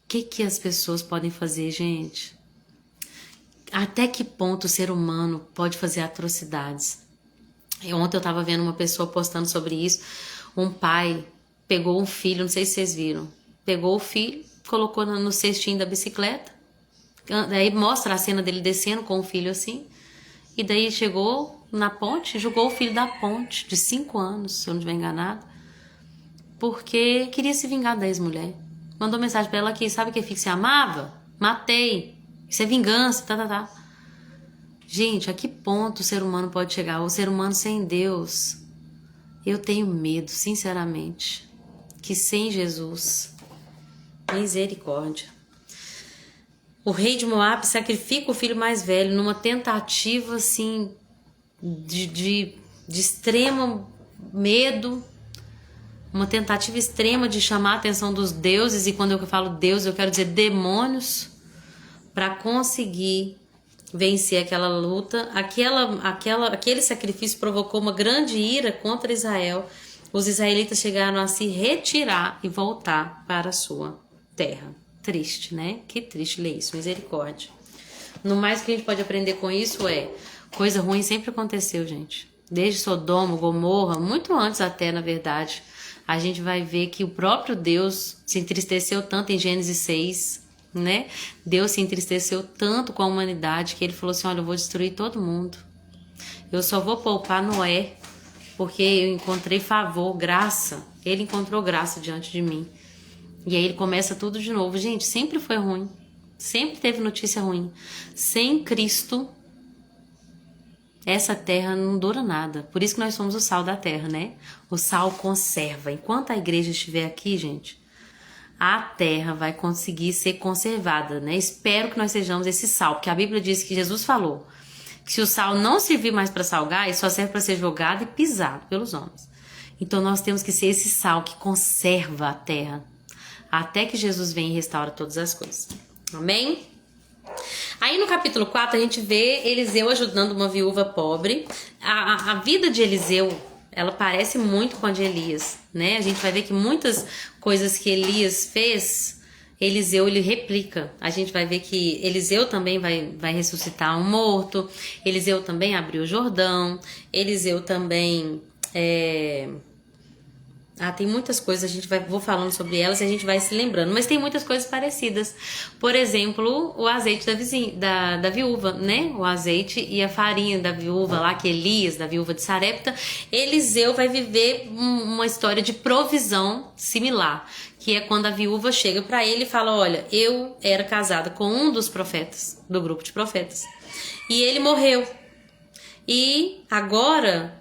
O que as pessoas podem fazer, gente? Até que ponto o ser humano pode fazer atrocidades? Ontem eu estava vendo uma pessoa postando sobre isso. Um pai pegou um filho, não sei se vocês viram, pegou o filho, colocou no cestinho da bicicleta, daí mostra a cena dele descendo com o filho assim, e daí chegou na ponte, jogou o filho da ponte, de 5 anos, se eu não estiver enganado, porque queria se vingar da ex-mulher. Mandou mensagem pra ela aqui, sabe que filho que você amava? Matei, isso é vingança, Gente, a que ponto o ser humano pode chegar? O ser humano sem Deus, eu tenho medo, sinceramente, que sem Jesus, misericórdia. O rei de Moabe sacrifica o filho mais velho numa tentativa assim de extremo medo, uma tentativa extrema de chamar a atenção dos deuses, e quando eu falo Deus eu quero dizer demônios, para conseguir vencer aquela luta. Aquele sacrifício provocou uma grande ira contra Israel. Os israelitas chegaram a se retirar e voltar para a sua terra. Triste, né? Que triste ler isso, misericórdia. No mais que a gente pode aprender com isso coisa ruim sempre aconteceu, gente. desde Sodoma, Gomorra, muito antes até, na verdade, a gente vai ver que o próprio Deus se entristeceu tanto em Gênesis 6, né? Deus se entristeceu tanto com a humanidade que ele falou assim, olha, eu vou destruir todo mundo. Eu só vou poupar Noé, porque eu encontrei favor, graça. Ele encontrou graça diante de mim. E aí ele começa tudo de novo. Gente, sempre foi ruim. Sempre teve notícia ruim. Sem Cristo, essa terra não dura nada. Por isso que nós somos o sal da terra, né? O sal conserva. Enquanto a igreja estiver aqui, gente, a terra vai conseguir ser conservada, né? Espero que nós sejamos esse sal, porque a Bíblia diz que Jesus falou que se o sal não servir mais para salgar, ele só serve para ser jogado e pisado pelos homens. Então nós temos que ser esse sal que conserva a terra, até que Jesus venha e restaura todas as coisas. Amém? Aí no capítulo 4 a gente vê Eliseu ajudando uma viúva pobre. A vida de Eliseu, ela parece muito com a de Elias, né? A gente vai ver que muitas coisas que Elias fez, Eliseu ele replica. A gente vai ver que Eliseu também vai ressuscitar um morto. Eliseu também abriu o Jordão. Eliseu também... tem muitas coisas, vou falando sobre elas e a gente vai se lembrando, mas tem muitas coisas parecidas. Por exemplo, o azeite da viúva, né? O azeite e a farinha da viúva lá, que Elias, da viúva de Sarepta. Eliseu vai viver uma história de provisão similar, que é quando a viúva chega para ele e fala, olha, eu era casada com um dos profetas, do grupo de profetas, e ele morreu. E agora,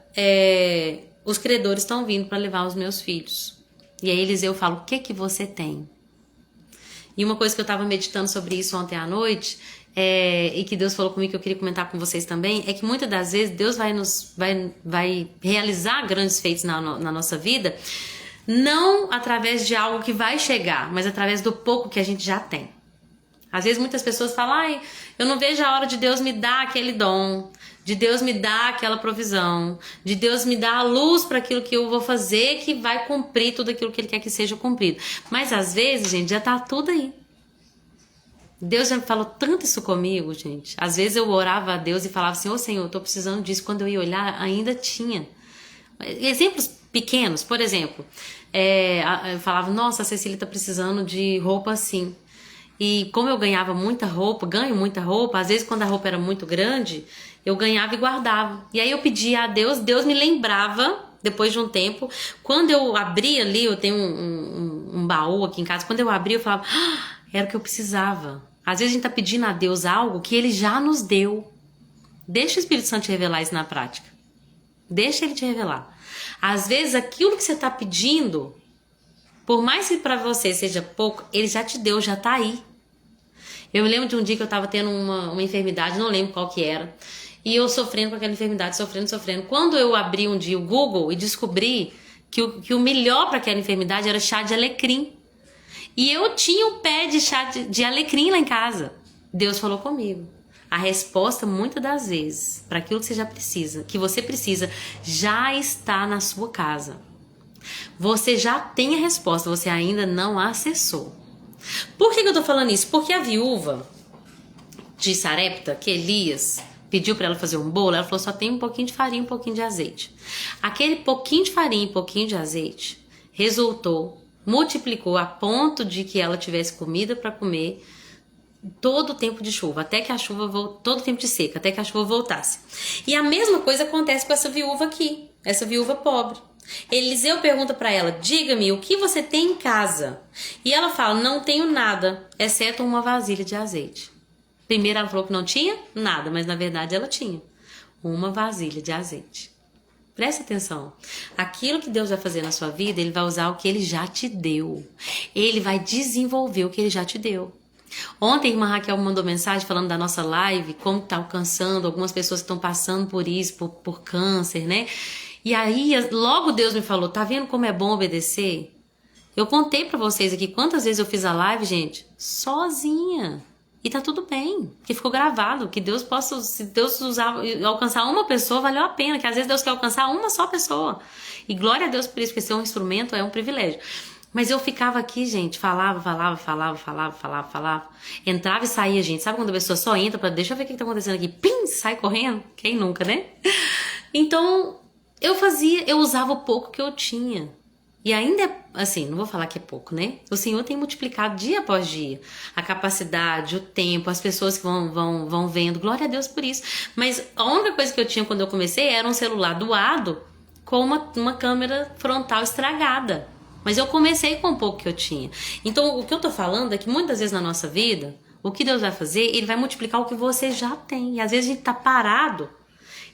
os credores estão vindo para levar os meus filhos. E aí Eliseu fala, o que que você tem? E uma coisa que eu estava meditando sobre isso ontem à noite, e que Deus falou comigo, que eu queria comentar com vocês também, é que muitas das vezes Deus vai realizar grandes feitos na nossa vida, não através de algo que vai chegar, mas através do pouco que a gente já tem. Às vezes muitas pessoas falam, eu não vejo a hora de Deus me dar aquele dom, de Deus me dar aquela provisão, de Deus me dar a luz para aquilo que eu vou fazer, que vai cumprir tudo aquilo que Ele quer que seja cumprido. Mas às vezes, gente, já tá tudo aí. Deus já falou tanto isso comigo, gente. Às vezes eu orava a Deus e falava assim, Senhor, eu tô precisando disso. Quando eu ia olhar, ainda tinha. Exemplos pequenos, por exemplo, eu falava, nossa, a Cecília tá precisando de roupa assim. E como eu ganho muita roupa, às vezes quando a roupa era muito grande, eu ganhava e guardava. E aí eu pedia a Deus, Deus me lembrava, depois de um tempo, quando eu abria ali, eu tenho um baú aqui em casa, quando eu abria eu falava, era o que eu precisava. Às vezes a gente tá pedindo a Deus algo que Ele já nos deu. Deixa o Espírito Santo te revelar isso na prática. Deixa Ele te revelar. Às vezes aquilo que você tá pedindo, por mais que para você seja pouco, Ele já te deu, já tá aí. Eu me lembro de um dia que eu tava tendo uma enfermidade, não lembro qual que era, e eu sofrendo com aquela enfermidade, sofrendo. Quando eu abri um dia o Google e descobri que o melhor para aquela enfermidade era chá de alecrim. E eu tinha um pé de chá de alecrim lá em casa. Deus falou comigo. A resposta, muitas das vezes, para aquilo que você precisa, já está na sua casa. Você já tem a resposta, você ainda não a acessou. Por que eu tô falando isso? Porque a viúva de Sarepta, que Elias pediu para ela fazer um bolo, ela falou, só tem um pouquinho de farinha, um pouquinho de azeite. Aquele pouquinho de farinha e um pouquinho de azeite multiplicou a ponto de que ela tivesse comida para comer todo o tempo de chuva, até que a chuva todo o tempo de seca, até que a chuva voltasse. E a mesma coisa acontece com essa viúva aqui, essa viúva pobre. Eliseu pergunta para ela, diga-me, o que você tem em casa? E ela fala, não tenho nada, exceto uma vasilha de azeite. Primeiro ela falou que não tinha nada, mas na verdade ela tinha uma vasilha de azeite. Presta atenção, aquilo que Deus vai fazer na sua vida, Ele vai usar o que Ele já te deu. Ele vai desenvolver o que Ele já te deu. Ontem a irmã Raquel me mandou mensagem falando da nossa live, como está alcançando algumas pessoas que estão passando por isso, por câncer, né? E aí, logo Deus me falou, tá vendo como é bom obedecer? Eu contei pra vocês aqui quantas vezes eu fiz a live, gente, sozinha. E tá tudo bem, que ficou gravado, que Deus possa, se Deus alcançar uma pessoa, valeu a pena, que às vezes Deus quer alcançar uma só pessoa. E glória a Deus por isso, porque ser um instrumento é um privilégio. Mas eu ficava aqui, gente, falava. Entrava e saía, gente. Sabe quando a pessoa só entra pra, deixa eu ver o que tá acontecendo aqui, pim, sai correndo? Quem nunca, né? Então, eu usava o pouco que eu tinha. E ainda, assim, não vou falar que é pouco, né? O Senhor tem multiplicado dia após dia a capacidade, o tempo, as pessoas que vão vendo. Glória a Deus por isso. Mas a única coisa que eu tinha quando eu comecei era um celular doado com uma câmera frontal estragada. Mas eu comecei com o pouco que eu tinha. Então, o que eu tô falando é que muitas vezes na nossa vida, o que Deus vai fazer, Ele vai multiplicar o que você já tem. E às vezes a gente tá parado,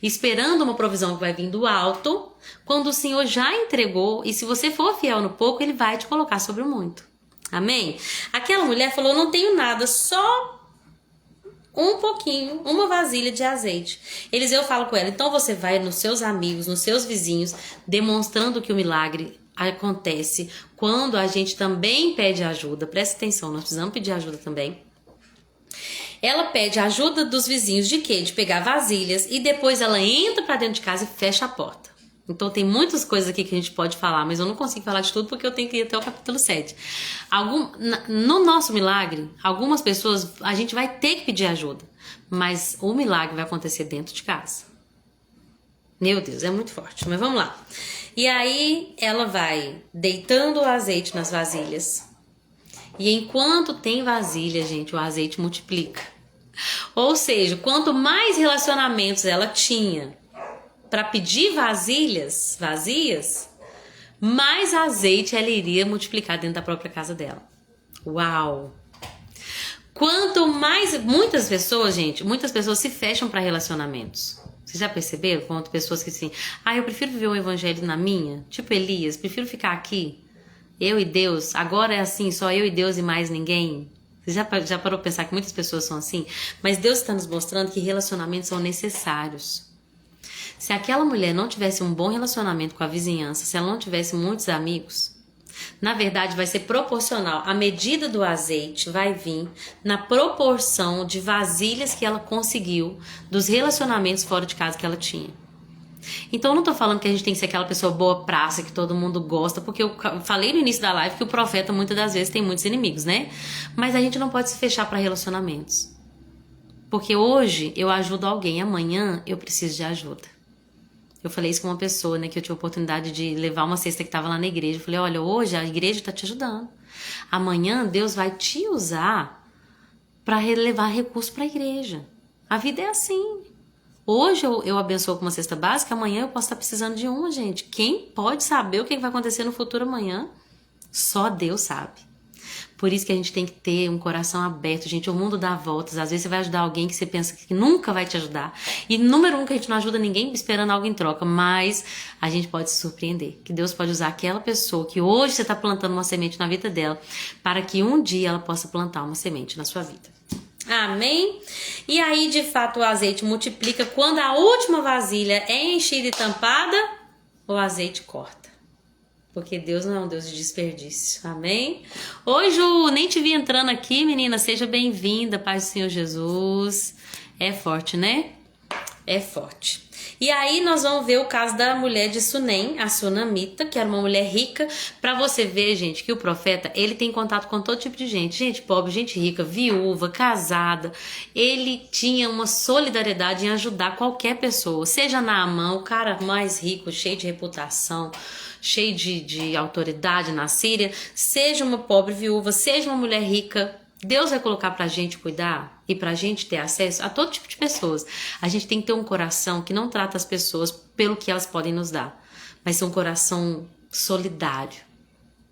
esperando uma provisão que vai vir do alto, quando o Senhor já entregou, e se você for fiel no pouco, Ele vai te colocar sobre o muito. Amém? Aquela mulher falou, não tenho nada, só um pouquinho, uma vasilha de azeite. Eliseu fala com ela, então você vai nos seus amigos, nos seus vizinhos, demonstrando que o milagre acontece quando a gente também pede ajuda. Presta atenção, nós precisamos pedir ajuda também. Ela pede ajuda dos vizinhos de quê? De pegar vasilhas e depois ela entra para dentro de casa e fecha a porta. Então tem muitas coisas aqui que a gente pode falar, mas eu não consigo falar de tudo porque eu tenho que ir até o capítulo 7. No nosso milagre, algumas pessoas, a gente vai ter que pedir ajuda, mas o milagre vai acontecer dentro de casa. Meu Deus, é muito forte, mas vamos lá. E aí ela vai deitando o azeite nas vasilhas. E enquanto tem vasilha, gente, o azeite multiplica. Ou seja, quanto mais relacionamentos ela tinha para pedir vasilhas vazias, mais azeite ela iria multiplicar dentro da própria casa dela. Uau! Quanto mais... Muitas pessoas se fecham para relacionamentos. Vocês já perceberam? Quanto pessoas que assim... eu prefiro viver o evangelho na minha. Tipo Elias, prefiro ficar aqui. Eu e Deus, agora é assim, só eu e Deus e mais ninguém. Você já parou pra pensar que muitas pessoas são assim? Mas Deus está nos mostrando que relacionamentos são necessários. Se aquela mulher não tivesse um bom relacionamento com a vizinhança, se ela não tivesse muitos amigos, na verdade vai ser proporcional. A medida do azeite vai vir na proporção de vasilhas que ela conseguiu dos relacionamentos fora de casa que ela tinha. Então eu não tô falando que a gente tem que ser aquela pessoa boa praça, que todo mundo gosta, porque eu falei no início da live que o profeta muitas das vezes tem muitos inimigos, né? Mas a gente não pode se fechar para relacionamentos. Porque hoje eu ajudo alguém, amanhã eu preciso de ajuda. Eu falei isso com uma pessoa, né, que eu tive a oportunidade de levar uma cesta que estava lá na igreja. Eu falei, olha, hoje a igreja está te ajudando. Amanhã Deus vai te usar para levar recurso para a igreja. A vida é assim. Hoje eu abençoo com uma cesta básica, amanhã eu posso estar precisando de uma, gente. Quem pode saber o que vai acontecer no futuro amanhã? Só Deus sabe. Por isso que a gente tem que ter um coração aberto, gente. O mundo dá voltas. Às vezes você vai ajudar alguém que você pensa que nunca vai te ajudar. E número 1, que a gente não ajuda ninguém esperando algo em troca. Mas a gente pode se surpreender. Que Deus pode usar aquela pessoa que hoje você está plantando uma semente na vida dela, para que um dia ela possa plantar uma semente na sua vida. Amém? E aí, de fato, o azeite multiplica. Quando a última vasilha é enchida e tampada, o azeite corta. Porque Deus não é um Deus de desperdício. Amém? Oi, Ju, nem te vi entrando aqui, menina. Seja bem-vinda, paz do Senhor Jesus. É forte, né? É forte. E aí nós vamos ver o caso da mulher de Sunem, a Sunamita, que era uma mulher rica. Pra você ver, gente, que o profeta, ele tem contato com todo tipo de gente. Gente pobre, gente rica, viúva, casada. Ele tinha uma solidariedade em ajudar qualquer pessoa. Seja Naamã, o cara mais rico, cheio de reputação, cheio de autoridade na Síria. Seja uma pobre viúva, seja uma mulher rica. Deus vai colocar pra gente cuidar e pra gente ter acesso a todo tipo de pessoas. A gente tem que ter um coração que não trata as pessoas pelo que elas podem nos dar, mas ser um coração solidário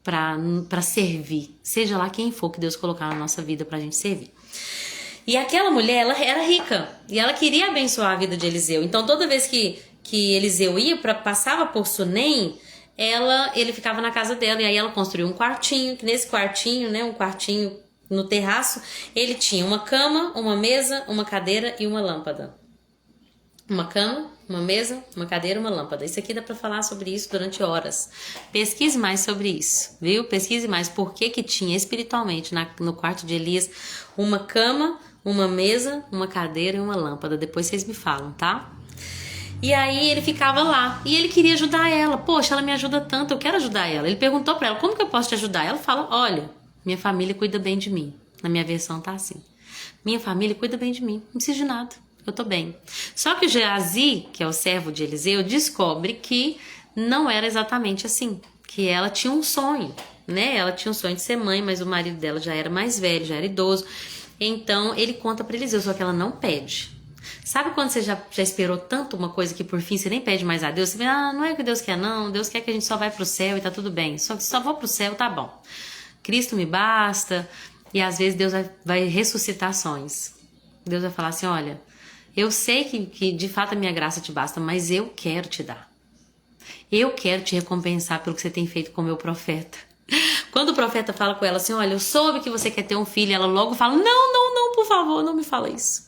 pra servir, seja lá quem for que Deus colocar na nossa vida pra gente servir. E aquela mulher, ela era rica e ela queria abençoar a vida de Eliseu. Então toda vez que Eliseu passava por Sunem, ele ficava na casa dela, e aí ela construiu um quartinho, que nesse quartinho, né, um quartinho no terraço, ele tinha uma cama, uma mesa, uma cadeira e uma lâmpada. Uma cama, uma mesa, uma cadeira, uma lâmpada. Isso aqui dá pra falar sobre isso durante horas. Pesquise mais sobre isso, viu? Pesquise mais por que tinha espiritualmente no quarto de Elias uma cama, uma mesa, uma cadeira e uma lâmpada. Depois vocês me falam, tá? E aí ele ficava lá, e ele queria ajudar ela. Poxa, ela me ajuda tanto, eu quero ajudar ela. Ele perguntou pra ela, como que eu posso te ajudar? Ela fala, olha, minha família cuida bem de mim. Na minha versão tá assim. Minha família cuida bem de mim, não preciso de nada. eu tô bem. Só que o Geazi, que é o servo de Eliseu, descobre que não era exatamente assim, que ela tinha um sonho, né? Ela tinha um sonho de ser mãe, mas o marido dela já era mais velho, já era idoso. Então ele conta pra Eliseu, só que ela não pede. Sabe quando você já esperou tanto uma coisa que por fim você nem pede mais a Deus? Você vê, não é o que Deus quer não, Deus quer que a gente só vai pro céu e tá tudo bem. Só vou pro céu, tá bom. Cristo me basta. E às vezes Deus vai ressuscitar sonhos. Deus vai falar assim, olha, eu sei que de fato a minha graça te basta, mas eu quero te dar. Eu quero te recompensar pelo que você tem feito com o meu profeta. Quando o profeta fala com ela assim, olha, eu soube que você quer ter um filho, ela logo fala, não, por favor, não me fala isso.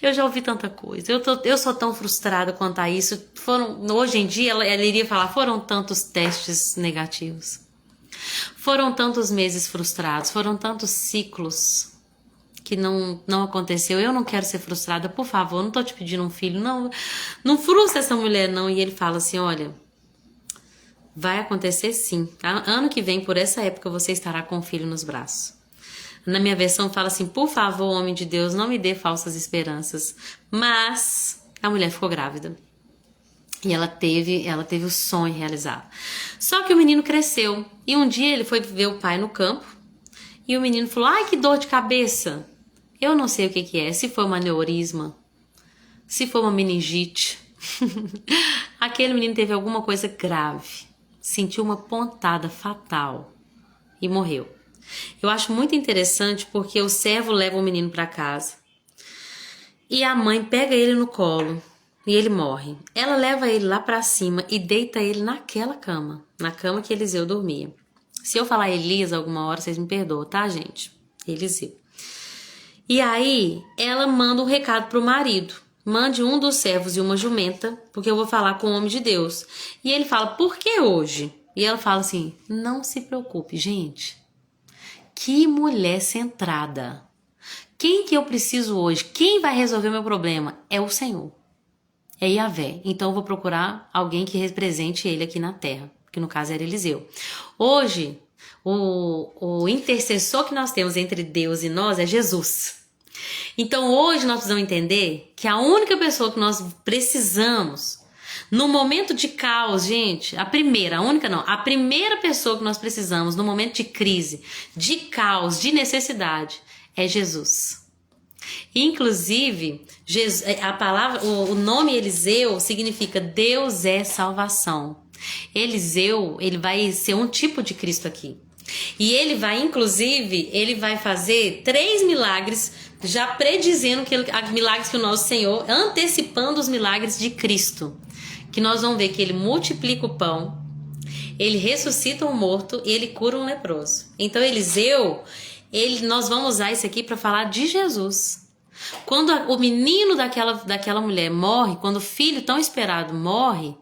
Eu já ouvi tanta coisa, eu sou tão frustrada quanto a isso. Hoje em dia, ela iria falar, foram tantos testes negativos. Foram tantos meses frustrados, foram tantos ciclos que não aconteceu. Eu não quero ser frustrada, por favor, não tô te pedindo um filho, não frustra essa mulher não. E ele fala assim, olha, vai acontecer sim, tá? Ano que vem, por essa época, você estará com o filho nos braços. Na minha versão fala assim, por favor, homem de Deus, não me dê falsas esperanças. Mas a mulher ficou grávida. E ela teve o sonho realizado. Só que o menino cresceu. E um dia ele foi ver o pai no campo. E o menino falou, ai, que dor de cabeça. Eu não sei o que é. Se foi um aneurisma. Se foi uma meningite. Aquele menino teve alguma coisa grave. Sentiu uma pontada fatal. E morreu. Eu acho muito interessante porque o servo leva o menino para casa. E a mãe pega ele no colo. E ele morre. Ela leva ele lá pra cima e deita ele naquela cama. Na cama que Eliseu dormia. Se eu falar Elisa alguma hora, vocês me perdoam, tá, gente? Eliseu. E aí, ela manda um recado pro marido. Mande um dos servos e uma jumenta, porque eu vou falar com o homem de Deus. E ele fala, por que hoje? E ela fala assim, não se preocupe, gente. Que mulher centrada. Quem que eu preciso hoje? Quem vai resolver meu problema? É o Senhor. É Yahvé. Então eu vou procurar alguém que represente ele aqui na terra, que no caso era Eliseu. Hoje, o intercessor que nós temos entre Deus e nós é Jesus. Então hoje nós precisamos entender que a única pessoa que nós precisamos, no momento de caos, gente, a primeira pessoa que nós precisamos no momento de crise, de caos, de necessidade, é Jesus. Inclusive, a palavra, o nome Eliseu significa Deus é salvação. Eliseu, ele vai ser um tipo de Cristo aqui. E ele vai fazer 3 milagres, já predizendo milagres que o nosso Senhor, antecipando os milagres de Cristo. Que nós vamos ver que ele multiplica o pão, ele ressuscita um morto e ele cura um leproso. Então Eliseu, nós vamos usar isso aqui para falar de Jesus. Quando o menino daquela mulher morre, quando o filho tão esperado morre,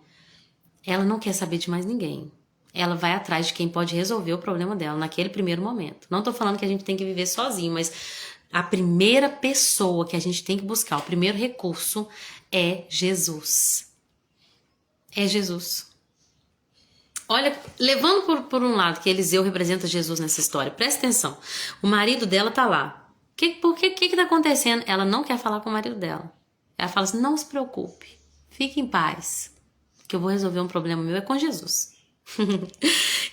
ela não quer saber de mais ninguém. Ela vai atrás de quem pode resolver o problema dela naquele primeiro momento. Não tô falando que a gente tem que viver sozinho, mas a primeira pessoa que a gente tem que buscar, o primeiro recurso é Jesus. É Jesus. Olha, levando por um lado que Eliseu representa Jesus nessa história, presta atenção. O marido dela tá lá. Por que tá acontecendo? Ela não quer falar com o marido dela. Ela fala assim, não se preocupe, fique em paz, que eu vou resolver um problema meu, é com Jesus.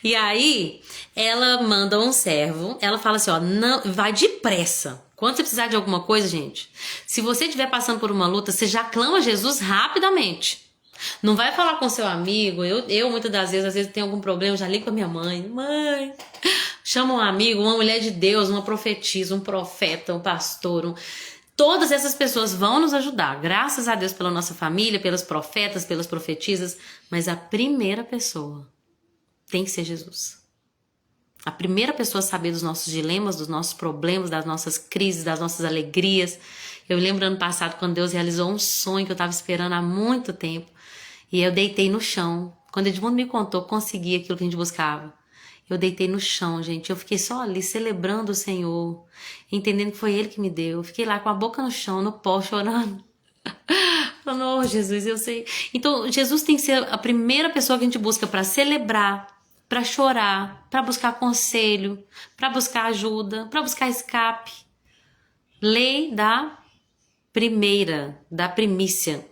E aí, ela manda um servo, ela fala assim, ó, não, vai depressa. Quando você precisar de alguma coisa, gente, se você estiver passando por uma luta, você já clama Jesus rapidamente. Não vai falar com seu amigo. Eu muitas das vezes, às vezes tenho algum problema, eu já ligo com a minha mãe. Mãe, chama um amigo, uma mulher de Deus, uma profetisa, um profeta, um pastor. Todas essas pessoas vão nos ajudar. Graças a Deus pela nossa família, pelos profetas, pelas profetisas. Mas a primeira pessoa tem que ser Jesus. A primeira pessoa a saber dos nossos dilemas, dos nossos problemas, das nossas crises, das nossas alegrias. Eu lembro ano passado quando Deus realizou um sonho que eu estava esperando há muito tempo. E eu deitei no chão. Quando Edmundo me contou, consegui aquilo que a gente buscava. Eu deitei no chão, gente. Eu fiquei só ali celebrando o Senhor, entendendo que foi Ele que me deu. Eu fiquei lá com a boca no chão, no pó, chorando. Falando, oh Jesus, eu sei. Então, Jesus tem que ser a primeira pessoa que a gente busca para celebrar, para chorar, para buscar conselho, para buscar ajuda, para buscar escape. Lei da primeira, da primícia.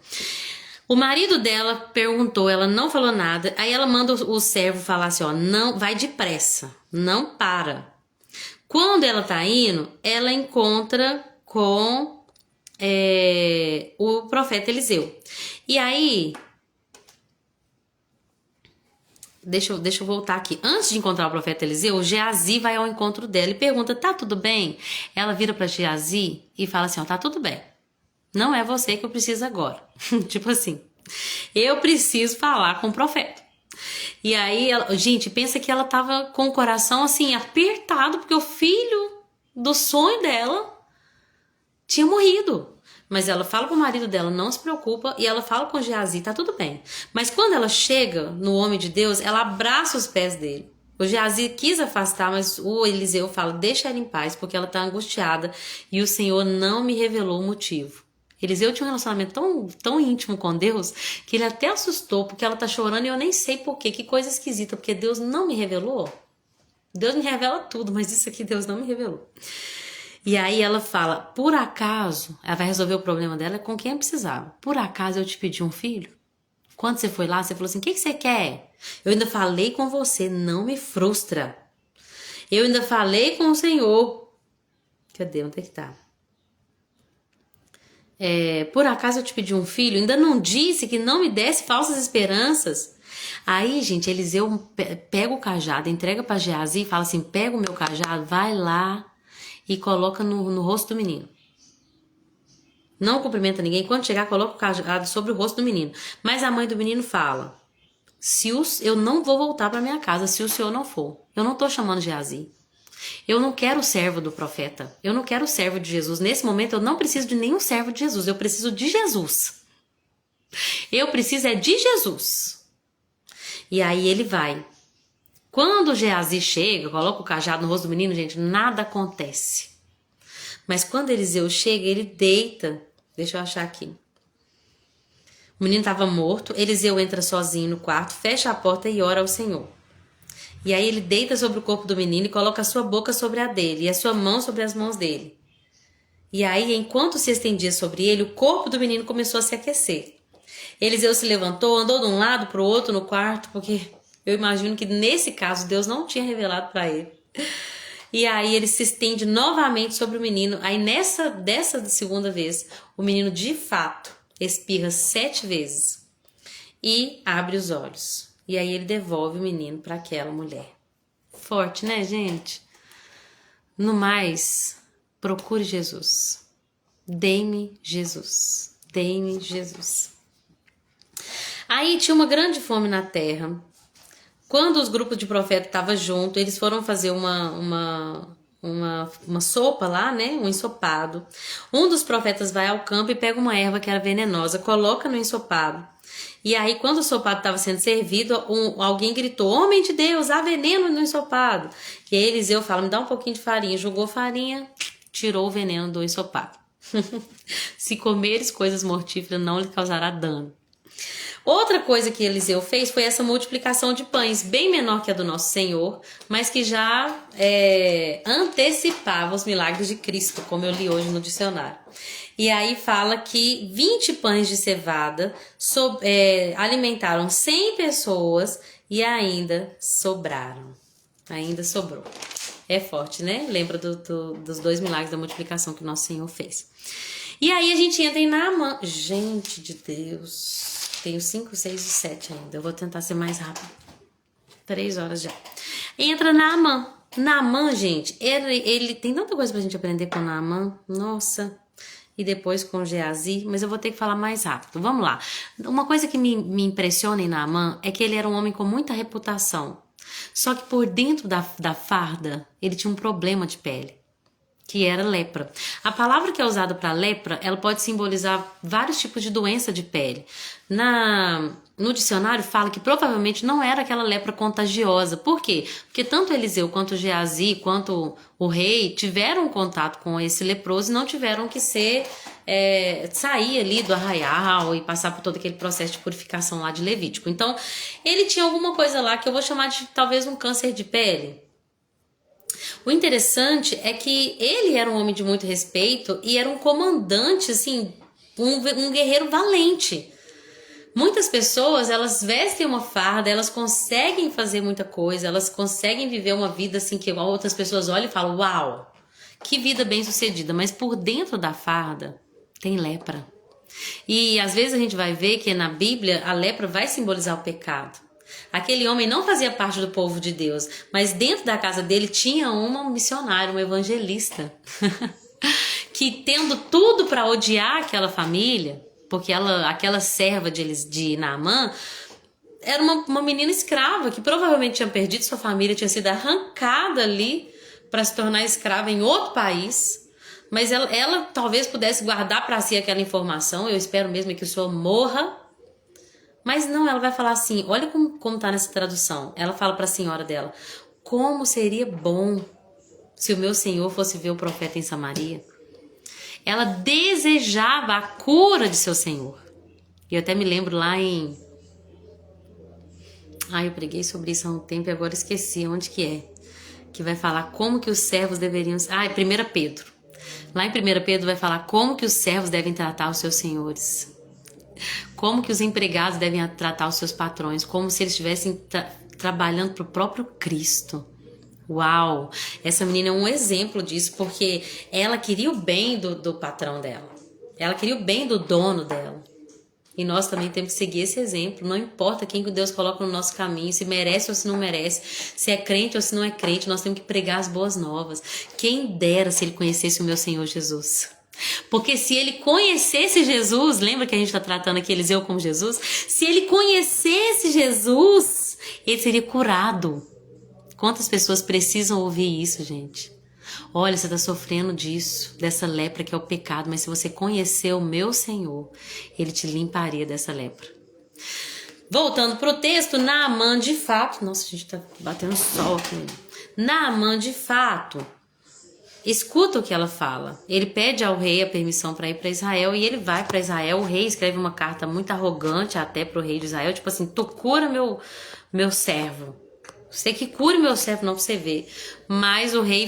O marido dela perguntou, ela não falou nada, aí ela manda o servo falar assim, ó, não, vai depressa, não para. Quando ela tá indo, ela encontra com o profeta Eliseu. E aí, deixa eu voltar aqui. Antes de encontrar o profeta Eliseu, Geazi vai ao encontro dela e pergunta, tá tudo bem? Ela vira pra Geazi e fala assim, ó, tá tudo bem. Não é você que eu preciso agora. Tipo assim, eu preciso falar com o profeta. E aí, gente, pensa que ela tava com o coração assim, apertado, porque o filho do sonho dela tinha morrido. Mas ela fala pro marido dela, não se preocupa, e ela fala com Geazi, tá tudo bem. Mas quando ela chega no homem de Deus, ela abraça os pés dele. O Geazi quis afastar, mas o Eliseu fala, deixa ela em paz, porque ela tá angustiada e o Senhor não me revelou o motivo. Eliseu tinha um relacionamento tão íntimo com Deus que ele até assustou, porque ela tá chorando e eu nem sei por quê. Que coisa esquisita, porque Deus não me revelou. Deus me revela tudo, mas isso aqui Deus não me revelou. E aí ela fala, por acaso, ela vai resolver o problema dela com quem precisava. Por acaso eu te pedi um filho? Quando você foi lá, você falou assim, o que você quer? Eu ainda falei com você, não me frustra. Eu ainda falei com o Senhor. Cadê? Onde é que tá? Por acaso eu te pedi um filho? Ainda não disse que não me desse falsas esperanças? Aí, gente, Eliseu pega o cajado, entrega pra Geazi e fala assim, pega o meu cajado, vai lá e coloca no rosto do menino. Não cumprimenta ninguém. Quando chegar, coloca o cajado sobre o rosto do menino. Mas a mãe do menino fala, eu não vou voltar pra minha casa se o senhor não for. Eu não tô chamando Geazi. Eu não quero o servo do profeta. Eu não quero o servo de Jesus. Nesse momento, eu não preciso de nenhum servo de Jesus. Eu preciso de Jesus. Eu preciso de Jesus. E aí ele vai. Quando Geazi chega, coloca o cajado no rosto do menino, gente, nada acontece. Mas quando Eliseu chega, ele deita. Deixa eu achar aqui. O menino estava morto. Eliseu entra sozinho no quarto, fecha a porta e ora ao Senhor. E aí ele deita sobre o corpo do menino e coloca a sua boca sobre a dele e a sua mão sobre as mãos dele. E aí, enquanto se estendia sobre ele, o corpo do menino começou a se aquecer. Eliseu se levantou, andou de um lado para o outro no quarto, porque eu imagino que nesse caso Deus não tinha revelado para ele. E aí ele se estende novamente sobre o menino. Aí dessa segunda vez, o menino de fato espirra 7 vezes e abre os olhos. E aí ele devolve o menino para aquela mulher. Forte, né, gente? No mais, procure Jesus. Dê-me Jesus. Dê-me Jesus. Aí tinha uma grande fome na terra. Quando os grupos de profetas estavam juntos, eles foram fazer uma sopa lá, né? Um ensopado. Um dos profetas vai ao campo e pega uma erva que era venenosa, coloca no ensopado. E aí, quando o ensopado estava sendo servido, alguém gritou, homem de Deus, há veneno no ensopado. E aí Eliseu fala, me dá um pouquinho de farinha. Jogou farinha, tirou o veneno do ensopado. Se comeres coisas mortíferas, não lhe causará dano. Outra coisa que Eliseu fez foi essa multiplicação de pães, bem menor que a do nosso Senhor, mas que já antecipava os milagres de Cristo, como eu li hoje no dicionário. E aí fala que 20 pães de cevada alimentaram 100 pessoas e ainda sobraram. Ainda sobrou. É forte, né? Lembra dos 2 milagres da multiplicação que nosso Senhor fez. E aí a gente entra em Naamã. Gente de Deus. Tenho 5, 6 e 7 ainda. Eu vou tentar ser mais rápido. 3 horas já. Entra Naamã. Naamã, gente, ele tem tanta coisa pra gente aprender com Naamã. Nossa. E depois com Geazi, mas eu vou ter que falar mais rápido. Vamos lá. Uma coisa que me impressiona em Naamã é que ele era um homem com muita reputação. Só que por dentro da farda, ele tinha um problema de pele, que era lepra. A palavra que é usada para lepra, ela pode simbolizar vários tipos de doença de pele. No dicionário fala que provavelmente não era aquela lepra contagiosa. Por quê? Porque tanto Eliseu quanto Geazi, quanto o rei tiveram contato com esse leproso e não tiveram que sair ali do arraial e passar por todo aquele processo de purificação lá de Levítico. Então, ele tinha alguma coisa lá que eu vou chamar de talvez um câncer de pele. O interessante é que ele era um homem de muito respeito e era um comandante, assim, um guerreiro valente. Muitas pessoas, elas vestem uma farda, elas conseguem fazer muita coisa, elas conseguem viver uma vida assim que outras pessoas olham e falam, uau, que vida bem sucedida, mas por dentro da farda tem lepra. E às vezes a gente vai ver que na Bíblia a lepra vai simbolizar o pecado. Aquele homem não fazia parte do povo de Deus, mas dentro da casa dele tinha uma missionária, uma evangelista, que tendo tudo para odiar aquela família, porque aquela serva de Naamã era uma menina escrava que provavelmente tinha perdido sua família, tinha sido arrancada ali para se tornar escrava em outro país. Mas ela talvez pudesse guardar para si aquela informação. Eu espero mesmo que o senhor morra. Mas não, ela vai falar assim, olha como tá nessa tradução. Ela fala para a senhora dela, como seria bom se o meu senhor fosse ver o profeta em Samaria. Ela desejava a cura de seu senhor. E eu até me lembro lá em... eu preguei sobre isso há um tempo e agora esqueci onde que é. Que vai falar como que os servos deveriam... é 1 Pedro. Lá em 1 Pedro vai falar como que os servos devem tratar os seus senhores. Como que os empregados devem tratar os seus patrões. Como se eles estivessem trabalhando para o próprio Cristo. Uau! Essa menina é um exemplo disso, porque ela queria o bem do patrão dela. Ela queria o bem do dono dela. E nós também temos que seguir esse exemplo. Não importa quem Deus coloca no nosso caminho, se merece ou se não merece, se é crente ou se não é crente, nós temos que pregar as boas novas. Quem dera se ele conhecesse o meu Senhor Jesus. Porque se ele conhecesse Jesus, lembra que a gente está tratando aqui Eliseu como Jesus? Se ele conhecesse Jesus, ele seria curado. Quantas pessoas precisam ouvir isso, gente? Olha, você está sofrendo disso, dessa lepra que é o pecado, mas se você conhecer o meu Senhor, ele te limparia dessa lepra. Voltando para o texto, Naamã de fato... Nossa, a gente está batendo sol aqui. Naamã de fato... Escuta o que ela fala. Ele pede ao rei a permissão para ir para Israel e ele vai para Israel. O rei escreve uma carta muito arrogante até pro rei de Israel, tipo assim, tu cura meu servo. Você que cure meu servo, não pra você ver. Mas o rei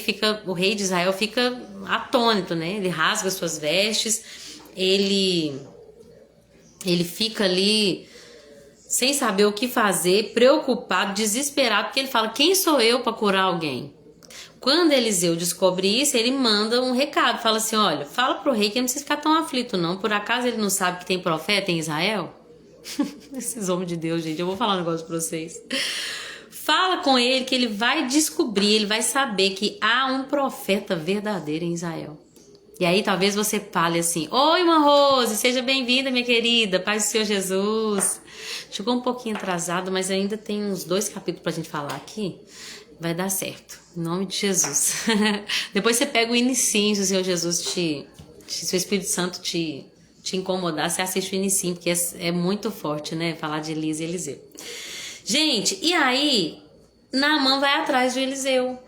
de Israel fica atônito, né? Ele rasga suas vestes, ele fica ali sem saber o que fazer, preocupado, desesperado, porque ele fala, quem sou eu para curar alguém? Quando Eliseu descobre isso, ele manda um recado, fala assim, olha, fala pro rei que ele não precisa ficar tão aflito não, por acaso ele não sabe que tem profeta em Israel? Esses homens de Deus, gente, eu vou falar um negócio pra vocês. Fala com ele que ele vai descobrir, ele vai saber que há um profeta verdadeiro em Israel. E aí talvez você fale assim, oi irmã Rose, seja bem-vinda minha querida, paz do Senhor Jesus. Chegou um pouquinho atrasado, mas ainda tem uns 2 capítulos pra gente falar aqui. Vai dar certo, em nome de Jesus. Depois você pega o inicinho, se o Senhor Jesus se o Espírito Santo te incomodar, você assiste o inicinho, porque é muito forte, né? Falar de Elias e Eliseu. Gente, e aí, Naamã vai atrás de Eliseu.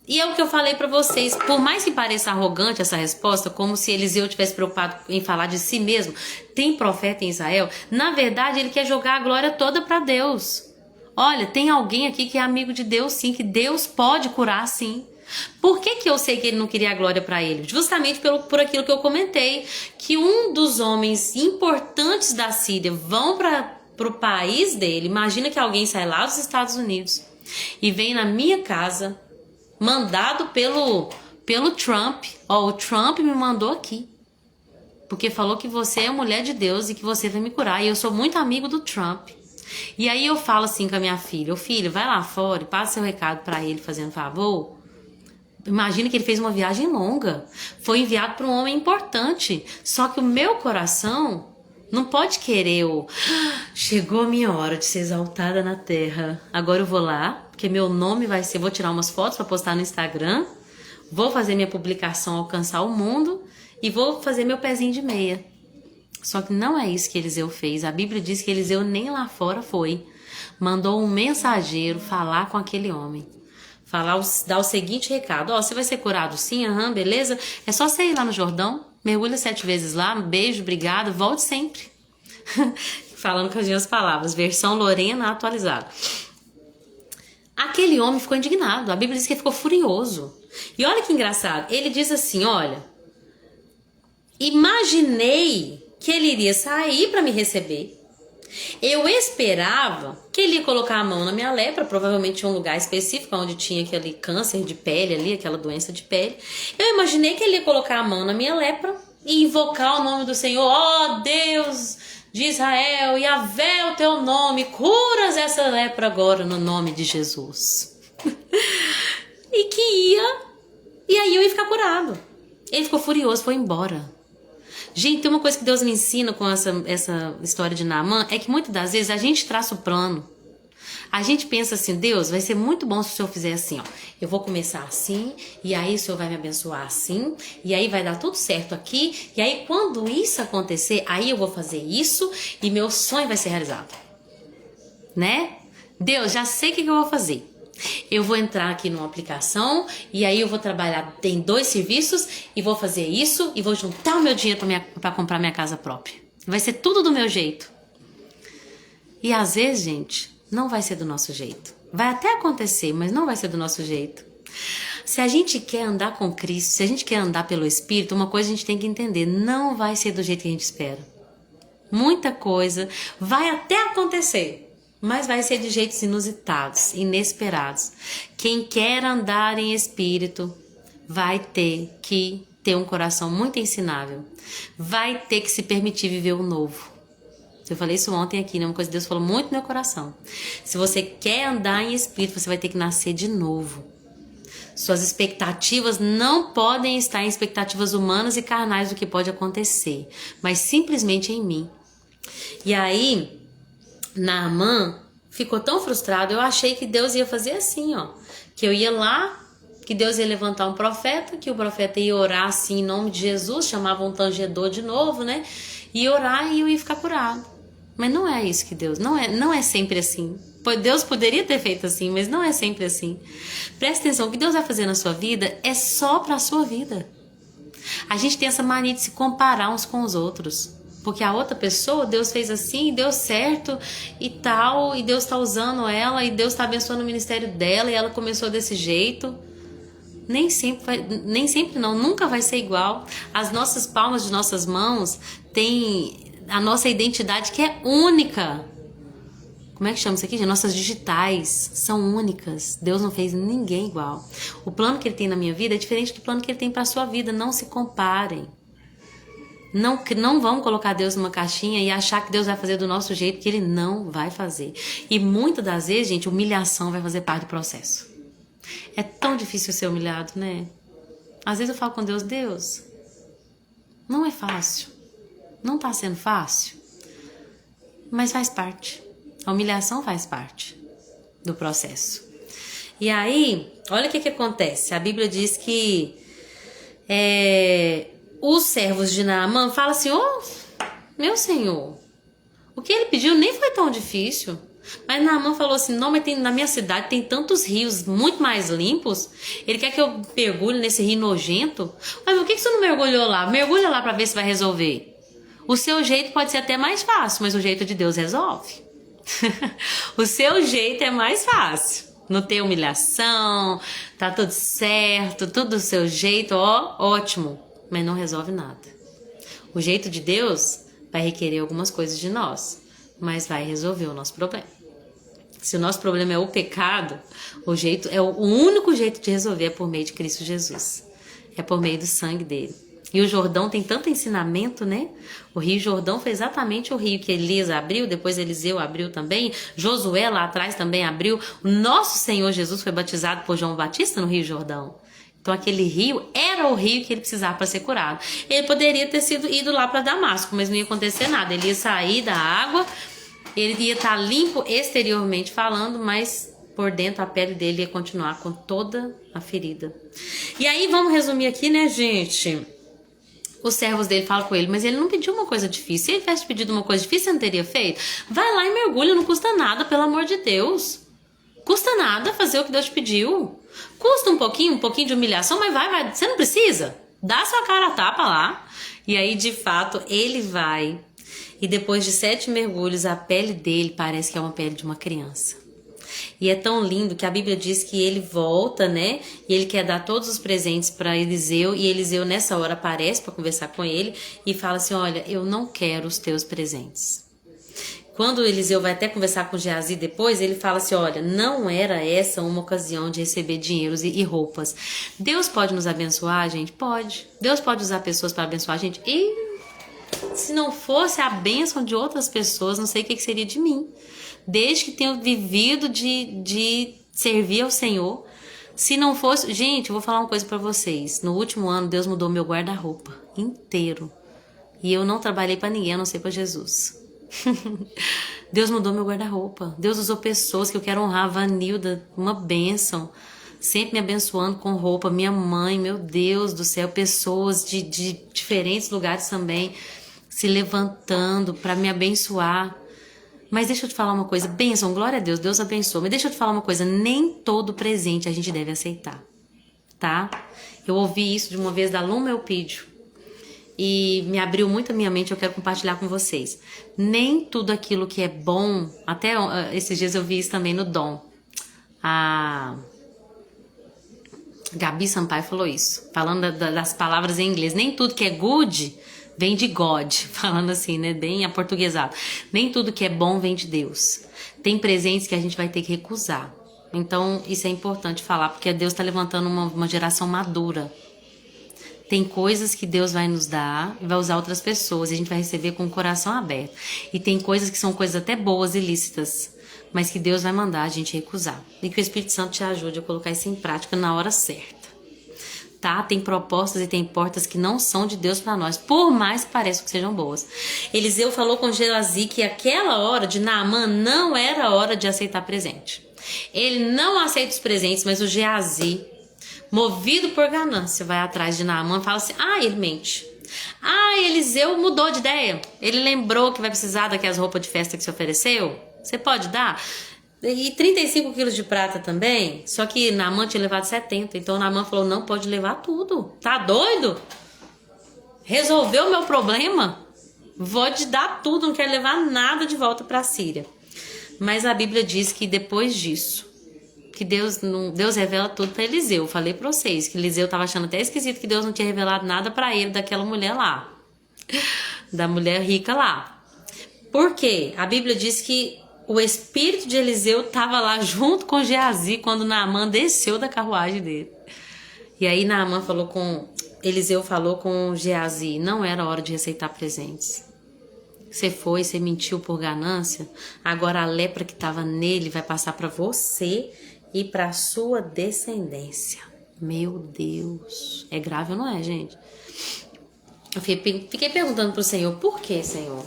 E é o que eu falei pra vocês, por mais que pareça arrogante essa resposta, como se Eliseu tivesse preocupado em falar de si mesmo, tem profeta em Israel, na verdade ele quer jogar a glória toda pra Deus. Olha, tem alguém aqui que é amigo de Deus sim, que Deus pode curar sim. Por que eu sei que ele não queria a glória para ele? Justamente por aquilo que eu comentei, que um dos homens importantes da Síria vão para o país dele. Imagina que alguém sai lá dos Estados Unidos e vem na minha casa, mandado pelo Trump. O Trump me mandou aqui, porque falou que você é mulher de Deus e que você vai me curar. E eu sou muito amigo do Trump. E aí eu falo assim com a minha filha, ô filho, vai lá fora e passa seu recado para ele fazendo favor. Imagina que ele fez uma viagem longa, foi enviado para um homem importante, só que o meu coração não pode querer chegou a minha hora de ser exaltada na terra, agora eu vou lá, porque meu nome vai ser, vou tirar umas fotos para postar no Instagram, vou fazer minha publicação alcançar o mundo e vou fazer meu pezinho de meia. Só que não é isso que Eliseu fez. A Bíblia diz que Eliseu nem lá fora foi. Mandou um mensageiro falar com aquele homem. Dar o seguinte recado. Você vai ser curado sim? Beleza? É só você ir lá no Jordão. Mergulha 7 vezes lá. Beijo, obrigada. Volte sempre. Falando com as minhas palavras. Versão Lorena atualizada. Aquele homem ficou indignado. A Bíblia diz que ele ficou furioso. E olha que engraçado. Ele diz assim, olha, imaginei que ele iria sair para me receber. Eu esperava que ele ia colocar a mão na minha lepra, provavelmente em um lugar específico onde tinha aquele câncer de pele ali, aquela doença de pele. Eu imaginei que ele ia colocar a mão na minha lepra e invocar o nome do Senhor. Ó Deus de Israel, Yahvé o teu nome, curas essa lepra agora no nome de Jesus. E aí eu ia ficar curado. Ele ficou furioso, foi embora. Gente, tem uma coisa que Deus me ensina com essa história de Naamã, é que muitas das vezes a gente traça o plano. A gente pensa assim, Deus, vai ser muito bom se o Senhor fizer assim, ó. Eu vou começar assim, e aí o Senhor vai me abençoar assim, e aí vai dar tudo certo aqui, e aí quando isso acontecer, aí eu vou fazer isso, e meu sonho vai ser realizado. Né? Deus, já sei o que eu vou fazer. Eu vou entrar aqui numa aplicação e aí eu vou trabalhar em 2 serviços e vou fazer isso e vou juntar o meu dinheiro para comprar minha casa própria. Vai ser tudo do meu jeito. E às vezes, gente, não vai ser do nosso jeito. Vai até acontecer, mas não vai ser do nosso jeito. Se a gente quer andar com Cristo, se a gente quer andar pelo Espírito, uma coisa a gente tem que entender, não vai ser do jeito que a gente espera. Muita coisa vai até acontecer, mas vai ser de jeitos inusitados, inesperados. Quem quer andar em espírito vai ter que ter um coração muito ensinável. Vai ter que se permitir viver o novo. Eu falei isso ontem aqui, né? Uma coisa que Deus falou muito no meu coração. Se você quer andar em espírito, você vai ter que nascer de novo. Suas expectativas não podem estar em expectativas humanas e carnais do que pode acontecer, mas simplesmente em mim. E aí, Naamã ficou tão frustrado, eu achei que Deus ia fazer assim, ó, que eu ia lá, que Deus ia levantar um profeta, que o profeta ia orar assim em nome de Jesus, chamava um tangedor de novo, né, e orar e eu ia ficar curado. Mas não é isso que Deus, não é sempre assim. Deus poderia ter feito assim, mas não é sempre assim. Presta atenção, o que Deus vai fazer na sua vida é só para a sua vida. A gente tem essa mania de se comparar uns com os outros. Porque a outra pessoa, Deus fez assim, deu certo e tal, e Deus está usando ela, e Deus está abençoando o ministério dela, e ela começou desse jeito. Nem sempre não, nunca vai ser igual. As nossas palmas de nossas mãos têm a nossa identidade que é única. Como é que chama isso aqui, gente? Nossas digitais são únicas. Deus não fez ninguém igual. O plano que Ele tem na minha vida é diferente do plano que Ele tem para a sua vida. Não se comparem. Não vão colocar Deus numa caixinha e achar que Deus vai fazer do nosso jeito, que Ele não vai fazer. E muitas das vezes, gente, humilhação vai fazer parte do processo. É tão difícil ser humilhado, né? Às vezes eu falo com Deus, Deus, não é fácil. Não tá sendo fácil. Mas faz parte. A humilhação faz parte do processo. E aí, olha o que acontece. A Bíblia diz que os servos de Naamã falam assim, meu senhor, o que ele pediu nem foi tão difícil. Mas Naamã falou assim, não, mas na minha cidade tem tantos rios muito mais limpos, ele quer que eu mergulhe nesse rio nojento. Mas por que você não mergulhou lá? Mergulha lá para ver se vai resolver. O seu jeito pode ser até mais fácil, mas o jeito de Deus resolve. O seu jeito é mais fácil. Não tem humilhação, tá tudo certo, tudo do seu jeito, ótimo. Mas não resolve nada. O jeito de Deus vai requerer algumas coisas de nós, mas vai resolver o nosso problema. Se o nosso problema é o pecado, o único jeito de resolver é por meio de Cristo Jesus. É por meio do sangue dele. E o Jordão tem tanto ensinamento, né? O Rio Jordão foi exatamente o rio que Elias abriu, depois Eliseu abriu também, Josué lá atrás também abriu. O nosso Senhor Jesus foi batizado por João Batista no Rio Jordão. Então aquele rio era o rio que ele precisava para ser curado. Ele poderia ter ido lá para Damasco, mas não ia acontecer nada. Ele ia sair da água, ele ia estar limpo exteriormente falando, mas por dentro a pele dele ia continuar com toda a ferida. E aí vamos resumir aqui, né, gente? Os servos dele falam com ele, mas ele não pediu uma coisa difícil. Se ele tivesse pedido uma coisa difícil, você não teria feito? Vai lá e mergulha, não custa nada, pelo amor de Deus. Custa nada fazer o que Deus te pediu. Custa um pouquinho de humilhação, mas vai. Você não precisa. Dá sua cara a tapa lá. E aí, de fato, ele vai. E depois de 7 mergulhos, a pele dele parece que é uma pele de uma criança. E é tão lindo que a Bíblia diz que ele volta, né? E ele quer dar todos os presentes para Eliseu. E Eliseu nessa hora aparece para conversar com ele e fala assim, olha, eu não quero os teus presentes. Quando Eliseu vai até conversar com Geazi depois, ele fala assim, olha, não era essa uma ocasião de receber dinheiros e roupas. Deus pode nos abençoar, gente? Pode. Deus pode usar pessoas para abençoar a gente. E se não fosse a bênção de outras pessoas, não sei o que seria de mim. Desde que tenho vivido de servir ao Senhor. Se não fosse... Gente, eu vou falar uma coisa para vocês. No último ano, Deus mudou meu guarda-roupa inteiro. E eu não trabalhei para ninguém, a não ser para Jesus. Deus mudou meu guarda-roupa. Deus usou pessoas que eu quero honrar. A Vanilda, uma bênção, sempre me abençoando com roupa. Minha mãe, meu Deus do céu, pessoas de diferentes lugares também se levantando para me abençoar. Mas deixa eu te falar uma coisa, bênção, glória a Deus, Deus abençoa. Mas deixa eu te falar uma coisa, nem todo presente a gente deve aceitar, tá? Eu ouvi isso de uma vez da Luma Elpidio. E me abriu muito a minha mente, eu quero compartilhar com vocês. Nem tudo aquilo que é bom, até esses dias eu vi isso também no Dom. A Gabi Sampaio falou isso, falando das palavras em inglês. Nem tudo que é good vem de God, falando assim, né, bem aportuguesado. Nem tudo que é bom vem de Deus. Tem presentes que a gente vai ter que recusar. Então, isso é importante falar, porque Deus está levantando uma geração madura. Tem coisas que Deus vai nos dar e vai usar outras pessoas e a gente vai receber com o coração aberto. E tem coisas que são coisas até boas e lícitas, mas que Deus vai mandar a gente recusar. E que o Espírito Santo te ajude a colocar isso em prática na hora certa. Tá? Tem propostas e tem portas que não são de Deus para nós, por mais que pareçam que sejam boas. Eliseu falou com Geazi que aquela hora de Naamã não era hora de aceitar presente. Ele não aceita os presentes, mas o Geazi, movido por ganância, vai atrás de Naamã e fala assim, ele mente. Eliseu mudou de ideia. Ele lembrou que vai precisar daquelas roupas de festa que se ofereceu. Você pode dar? E 35 quilos de prata também. Só que Naamã tinha levado 70. Então Naamã falou, não pode levar tudo. Tá doido? Resolveu o meu problema? Vou te dar tudo, não quero levar nada de volta para a Síria. Mas a Bíblia diz que depois disso, que Deus revela tudo para Eliseu. Eu falei para vocês que Eliseu estava achando até esquisito que Deus não tinha revelado nada para ele daquela mulher lá, da mulher rica lá. Por quê? A Bíblia diz que o espírito de Eliseu estava lá junto com Geazi quando Naamã desceu da carruagem dele. E aí Eliseu falou com Geazi, não era hora de receitar presentes. Você mentiu por ganância, agora a lepra que estava nele vai passar para você e para sua descendência. Meu Deus. É grave ou não é, gente? Eu fiquei perguntando pro Senhor, por que, Senhor?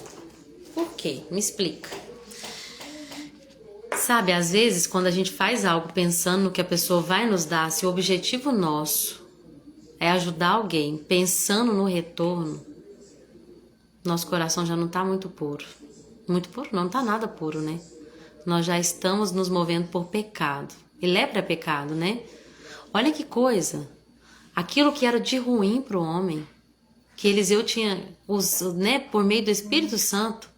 Por quê? Me explica. Sabe, às vezes, quando a gente faz algo pensando no que a pessoa vai nos dar, se o objetivo nosso é ajudar alguém, pensando no retorno, nosso coração já não tá muito puro. Muito puro? Não tá nada puro, né? Nós já estamos nos movendo por pecado. E lepra é pecado, né? Olha que coisa. Aquilo que era de ruim para o homem, que Eliseu tinha, né, por meio do Espírito Santo,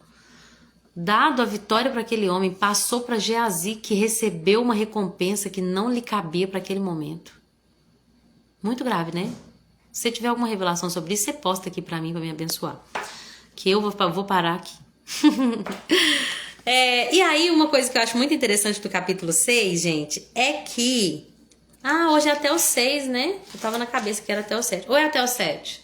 dado a vitória para aquele homem, passou para Geazi, que recebeu uma recompensa que não lhe cabia para aquele momento. Muito grave, né? Se você tiver alguma revelação sobre isso, você posta aqui para mim, para me abençoar. Que eu vou parar aqui. E aí, uma coisa que eu acho muito interessante do capítulo 6, gente, é que... hoje é até o 6, né? Eu tava na cabeça que era até o 7. Ou é até o 7?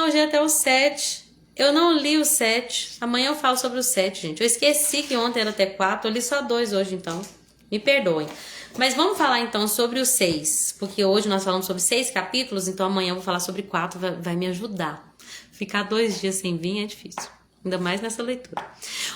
Hoje é até o 7. Eu não li o 7. Amanhã eu falo sobre o 7, gente. Eu esqueci que ontem era até 4. Eu li só 2 hoje, então. Me perdoem. Mas vamos falar, então, sobre o 6. Porque hoje nós falamos sobre 6 capítulos, então amanhã eu vou falar sobre 4. Vai me ajudar. Ficar 2 dias sem vir é difícil. Ainda mais nessa leitura.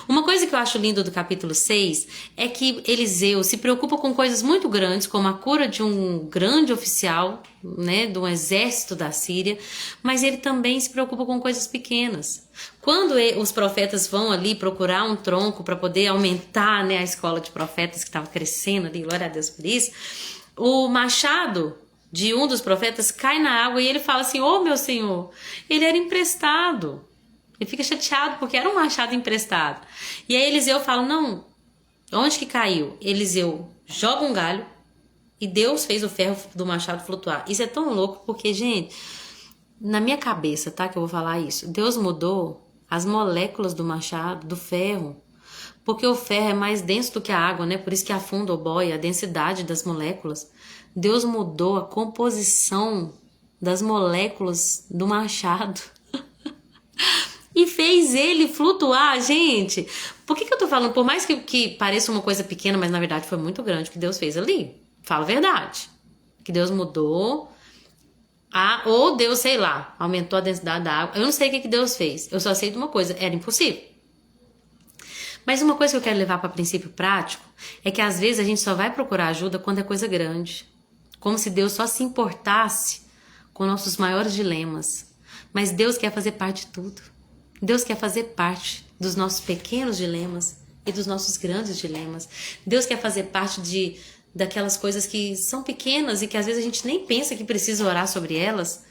Uma coisa que eu acho lindo do capítulo 6 é que Eliseu se preocupa com coisas muito grandes, como a cura de um grande oficial, né, de um exército da Síria, mas ele também se preocupa com coisas pequenas. Quando os profetas vão ali procurar um tronco para poder aumentar, né, a escola de profetas que estava crescendo ali, glória a Deus por isso, o machado de um dos profetas cai na água e ele fala assim, meu senhor, ele era emprestado. Ele fica chateado porque era um machado emprestado. E aí Eliseu fala, não, Onde que caiu? Eliseu joga um galho e Deus fez o ferro do machado flutuar. Isso é tão louco porque, gente, na minha cabeça, tá, que eu vou falar isso. Deus mudou as moléculas do machado, do ferro, porque o ferro é mais denso do que a água, né? Por isso que afunda ou boia, a densidade das moléculas. Deus mudou a composição das moléculas do machado e fez ele flutuar, gente. Por que eu tô falando? Por mais que pareça uma coisa pequena, mas na verdade foi muito grande o que Deus fez ali. Fala a verdade. Que Deus mudou ou Deus, sei lá, aumentou a densidade da água. Eu não sei o que Deus fez. Eu só sei de uma coisa, era impossível. Mas uma coisa que eu quero levar para princípio prático é que às vezes a gente só vai procurar ajuda quando é coisa grande. Como se Deus só se importasse com nossos maiores dilemas. Mas Deus quer fazer parte de tudo. Deus quer fazer parte dos nossos pequenos dilemas e dos nossos grandes dilemas. Deus quer fazer parte daquelas coisas que são pequenas e que às vezes a gente nem pensa que precisa orar sobre elas,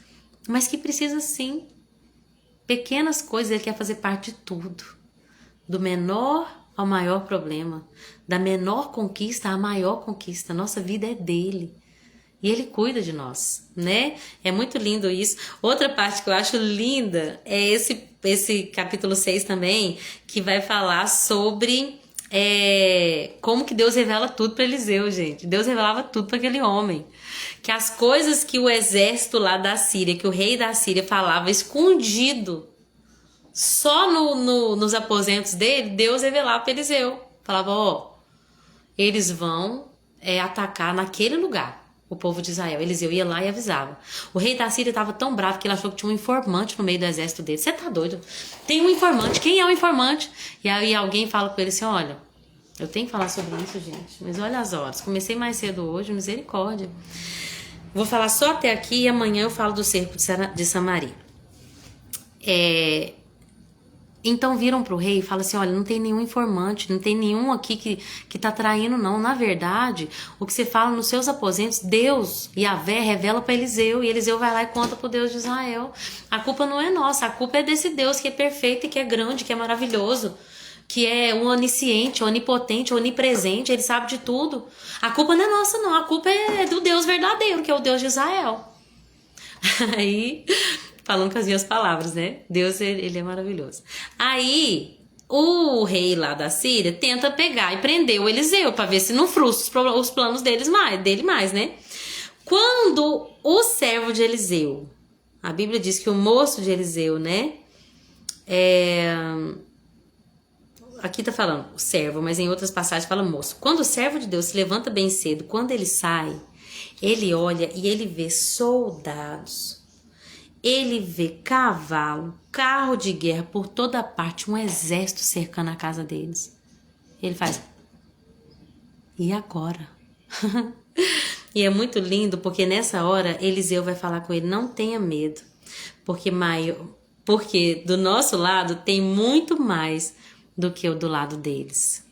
mas que precisa sim. Pequenas coisas, Ele quer fazer parte de tudo. Do menor ao maior problema. Da menor conquista à maior conquista. Nossa vida é dele. E Ele cuida de nós, né? É muito lindo isso. Outra parte que eu acho linda é esse capítulo 6 também, que vai falar sobre como que Deus revela tudo para Eliseu, gente. Deus revelava tudo para aquele homem. Que as coisas que o exército lá da Síria, que o rei da Síria falava escondido, só nos aposentos dele, Deus revelava para Eliseu. Falava, eles vão atacar naquele lugar. O povo de Israel. Eliseu ia lá e avisava. O rei da Síria estava tão bravo que ele achou que tinha um informante no meio do exército dele. Você tá doido? Tem um informante. Quem é o informante? E aí alguém fala com ele assim, olha, eu tenho que falar sobre isso, gente, mas olha as horas. Comecei mais cedo hoje, misericórdia. Vou falar só até aqui e amanhã eu falo do cerco de Samaria. Então viram pro rei e falam assim, olha, não tem nenhum informante, não tem nenhum aqui que tá traindo não. Na verdade, o que você fala nos seus aposentos, Deus, Yahvé, revela para Eliseu, e Eliseu vai lá e conta pro Deus de Israel. A culpa não é nossa, a culpa é desse Deus que é perfeito e que é grande, que é maravilhoso, que é onisciente, onipotente, onipresente, ele sabe de tudo. A culpa não é nossa não, a culpa é do Deus verdadeiro, que é o Deus de Israel. Aí... falando com as minhas palavras, né? Deus, ele é maravilhoso. Aí, o rei lá da Síria tenta pegar e prender o Eliseu para ver se não frustra os planos dele mais, né? Quando o servo de Eliseu, a Bíblia diz que o moço de Eliseu, né? Aqui tá falando o servo, mas em outras passagens fala moço. Quando o servo de Deus se levanta bem cedo, quando ele sai, ele olha e ele vê soldados. Ele vê cavalo, carro de guerra por toda parte, um exército cercando a casa deles. Ele faz, e agora? E é muito lindo porque nessa hora Eliseu vai falar com ele, não tenha medo, porque do nosso lado tem muito mais do que o do lado deles.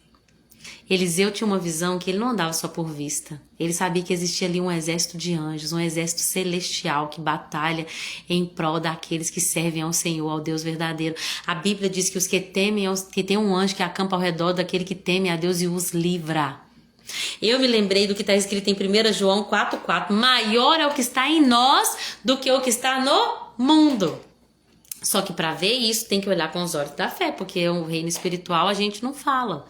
Eliseu tinha uma visão que ele não andava só por vista. Ele sabia que existia ali um exército de anjos, um exército celestial que batalha em prol daqueles que servem ao Senhor, ao Deus verdadeiro. A Bíblia diz que os que temem, que tem um anjo que acampa ao redor daquele que teme a Deus e os livra. Eu me lembrei do que está escrito em 1 João 4,4. Maior é o que está em nós do que o que está no mundo. Só que para ver isso tem que olhar com os olhos da fé, porque o reino espiritual a gente não fala.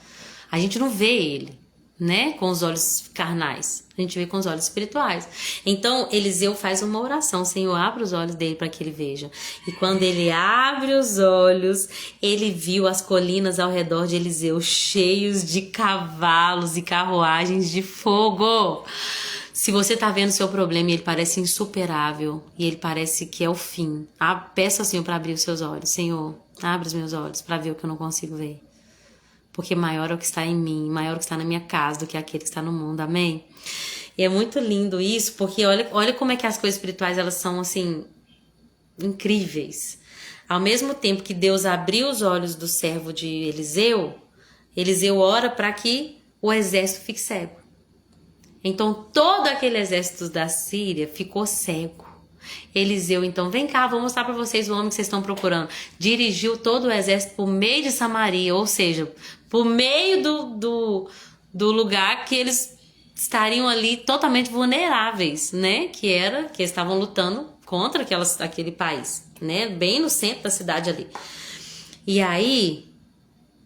A gente não vê ele, né? Com os olhos carnais. A gente vê com os olhos espirituais. Então, Eliseu faz uma oração. Senhor, abre os olhos dele para que ele veja. E quando ele abre os olhos, ele viu as colinas ao redor de Eliseu cheios de cavalos e carruagens de fogo. Se você tá vendo o seu problema e ele parece insuperável, e ele parece que é o fim, peça ao Senhor para abrir os seus olhos. Senhor, abre os meus olhos para ver o que eu não consigo ver. Porque maior é o que está em mim, maior é o que está na minha casa do que aquele que está no mundo, amém? E é muito lindo isso, porque olha como é que as coisas espirituais, elas são, assim, incríveis. Ao mesmo tempo que Deus abriu os olhos do servo de Eliseu, Eliseu ora para que o exército fique cego. Então, todo aquele exército da Síria ficou cego. Eliseu, então, vem cá, vou mostrar para vocês o homem que vocês estão procurando. Dirigiu todo o exército por meio de Samaria, ou seja, por meio do lugar que eles estariam ali totalmente vulneráveis, né? Que eles estavam lutando contra aquele país, né? Bem no centro da cidade ali. E aí,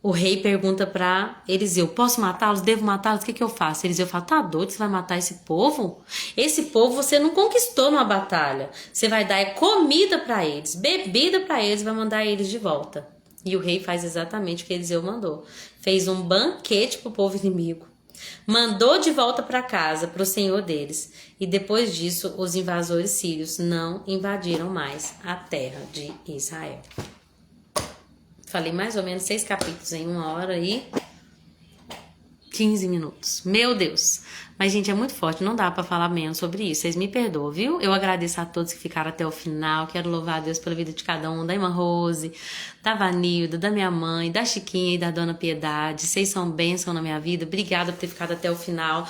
o rei pergunta pra Eliseu, posso matá-los? Devo matá-los? O que eu faço? Eliseu fala, tá doido? Você vai matar esse povo? Esse povo você não conquistou numa batalha. Você vai dar comida pra eles, bebida pra eles, vai mandar eles de volta. E o rei faz exatamente o que Eliseu mandou. Fez um banquete pro povo inimigo. Mandou de volta para casa, para o senhor deles. E depois disso, os invasores sírios não invadiram mais a terra de Israel. Falei mais ou menos 6 capítulos em 1 hora e 15 minutos. Meu Deus! Mas, gente, é muito forte, não dá pra falar menos sobre isso. Vocês me perdoam, viu? Eu agradeço a todos que ficaram até o final. Quero louvar a Deus pela vida de cada um, da irmã Rose, da Vanilda, da minha mãe, da Chiquinha e da Dona Piedade. Vocês são bênção na minha vida. Obrigada por ter ficado até o final.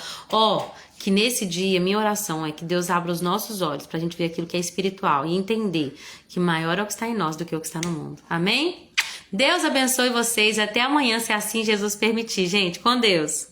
Que nesse dia, minha oração é que Deus abra os nossos olhos pra gente ver aquilo que é espiritual e entender que maior é o que está em nós do que o que está no mundo. Amém? Deus abençoe vocês. Até amanhã, se assim Jesus permitir. Gente, com Deus.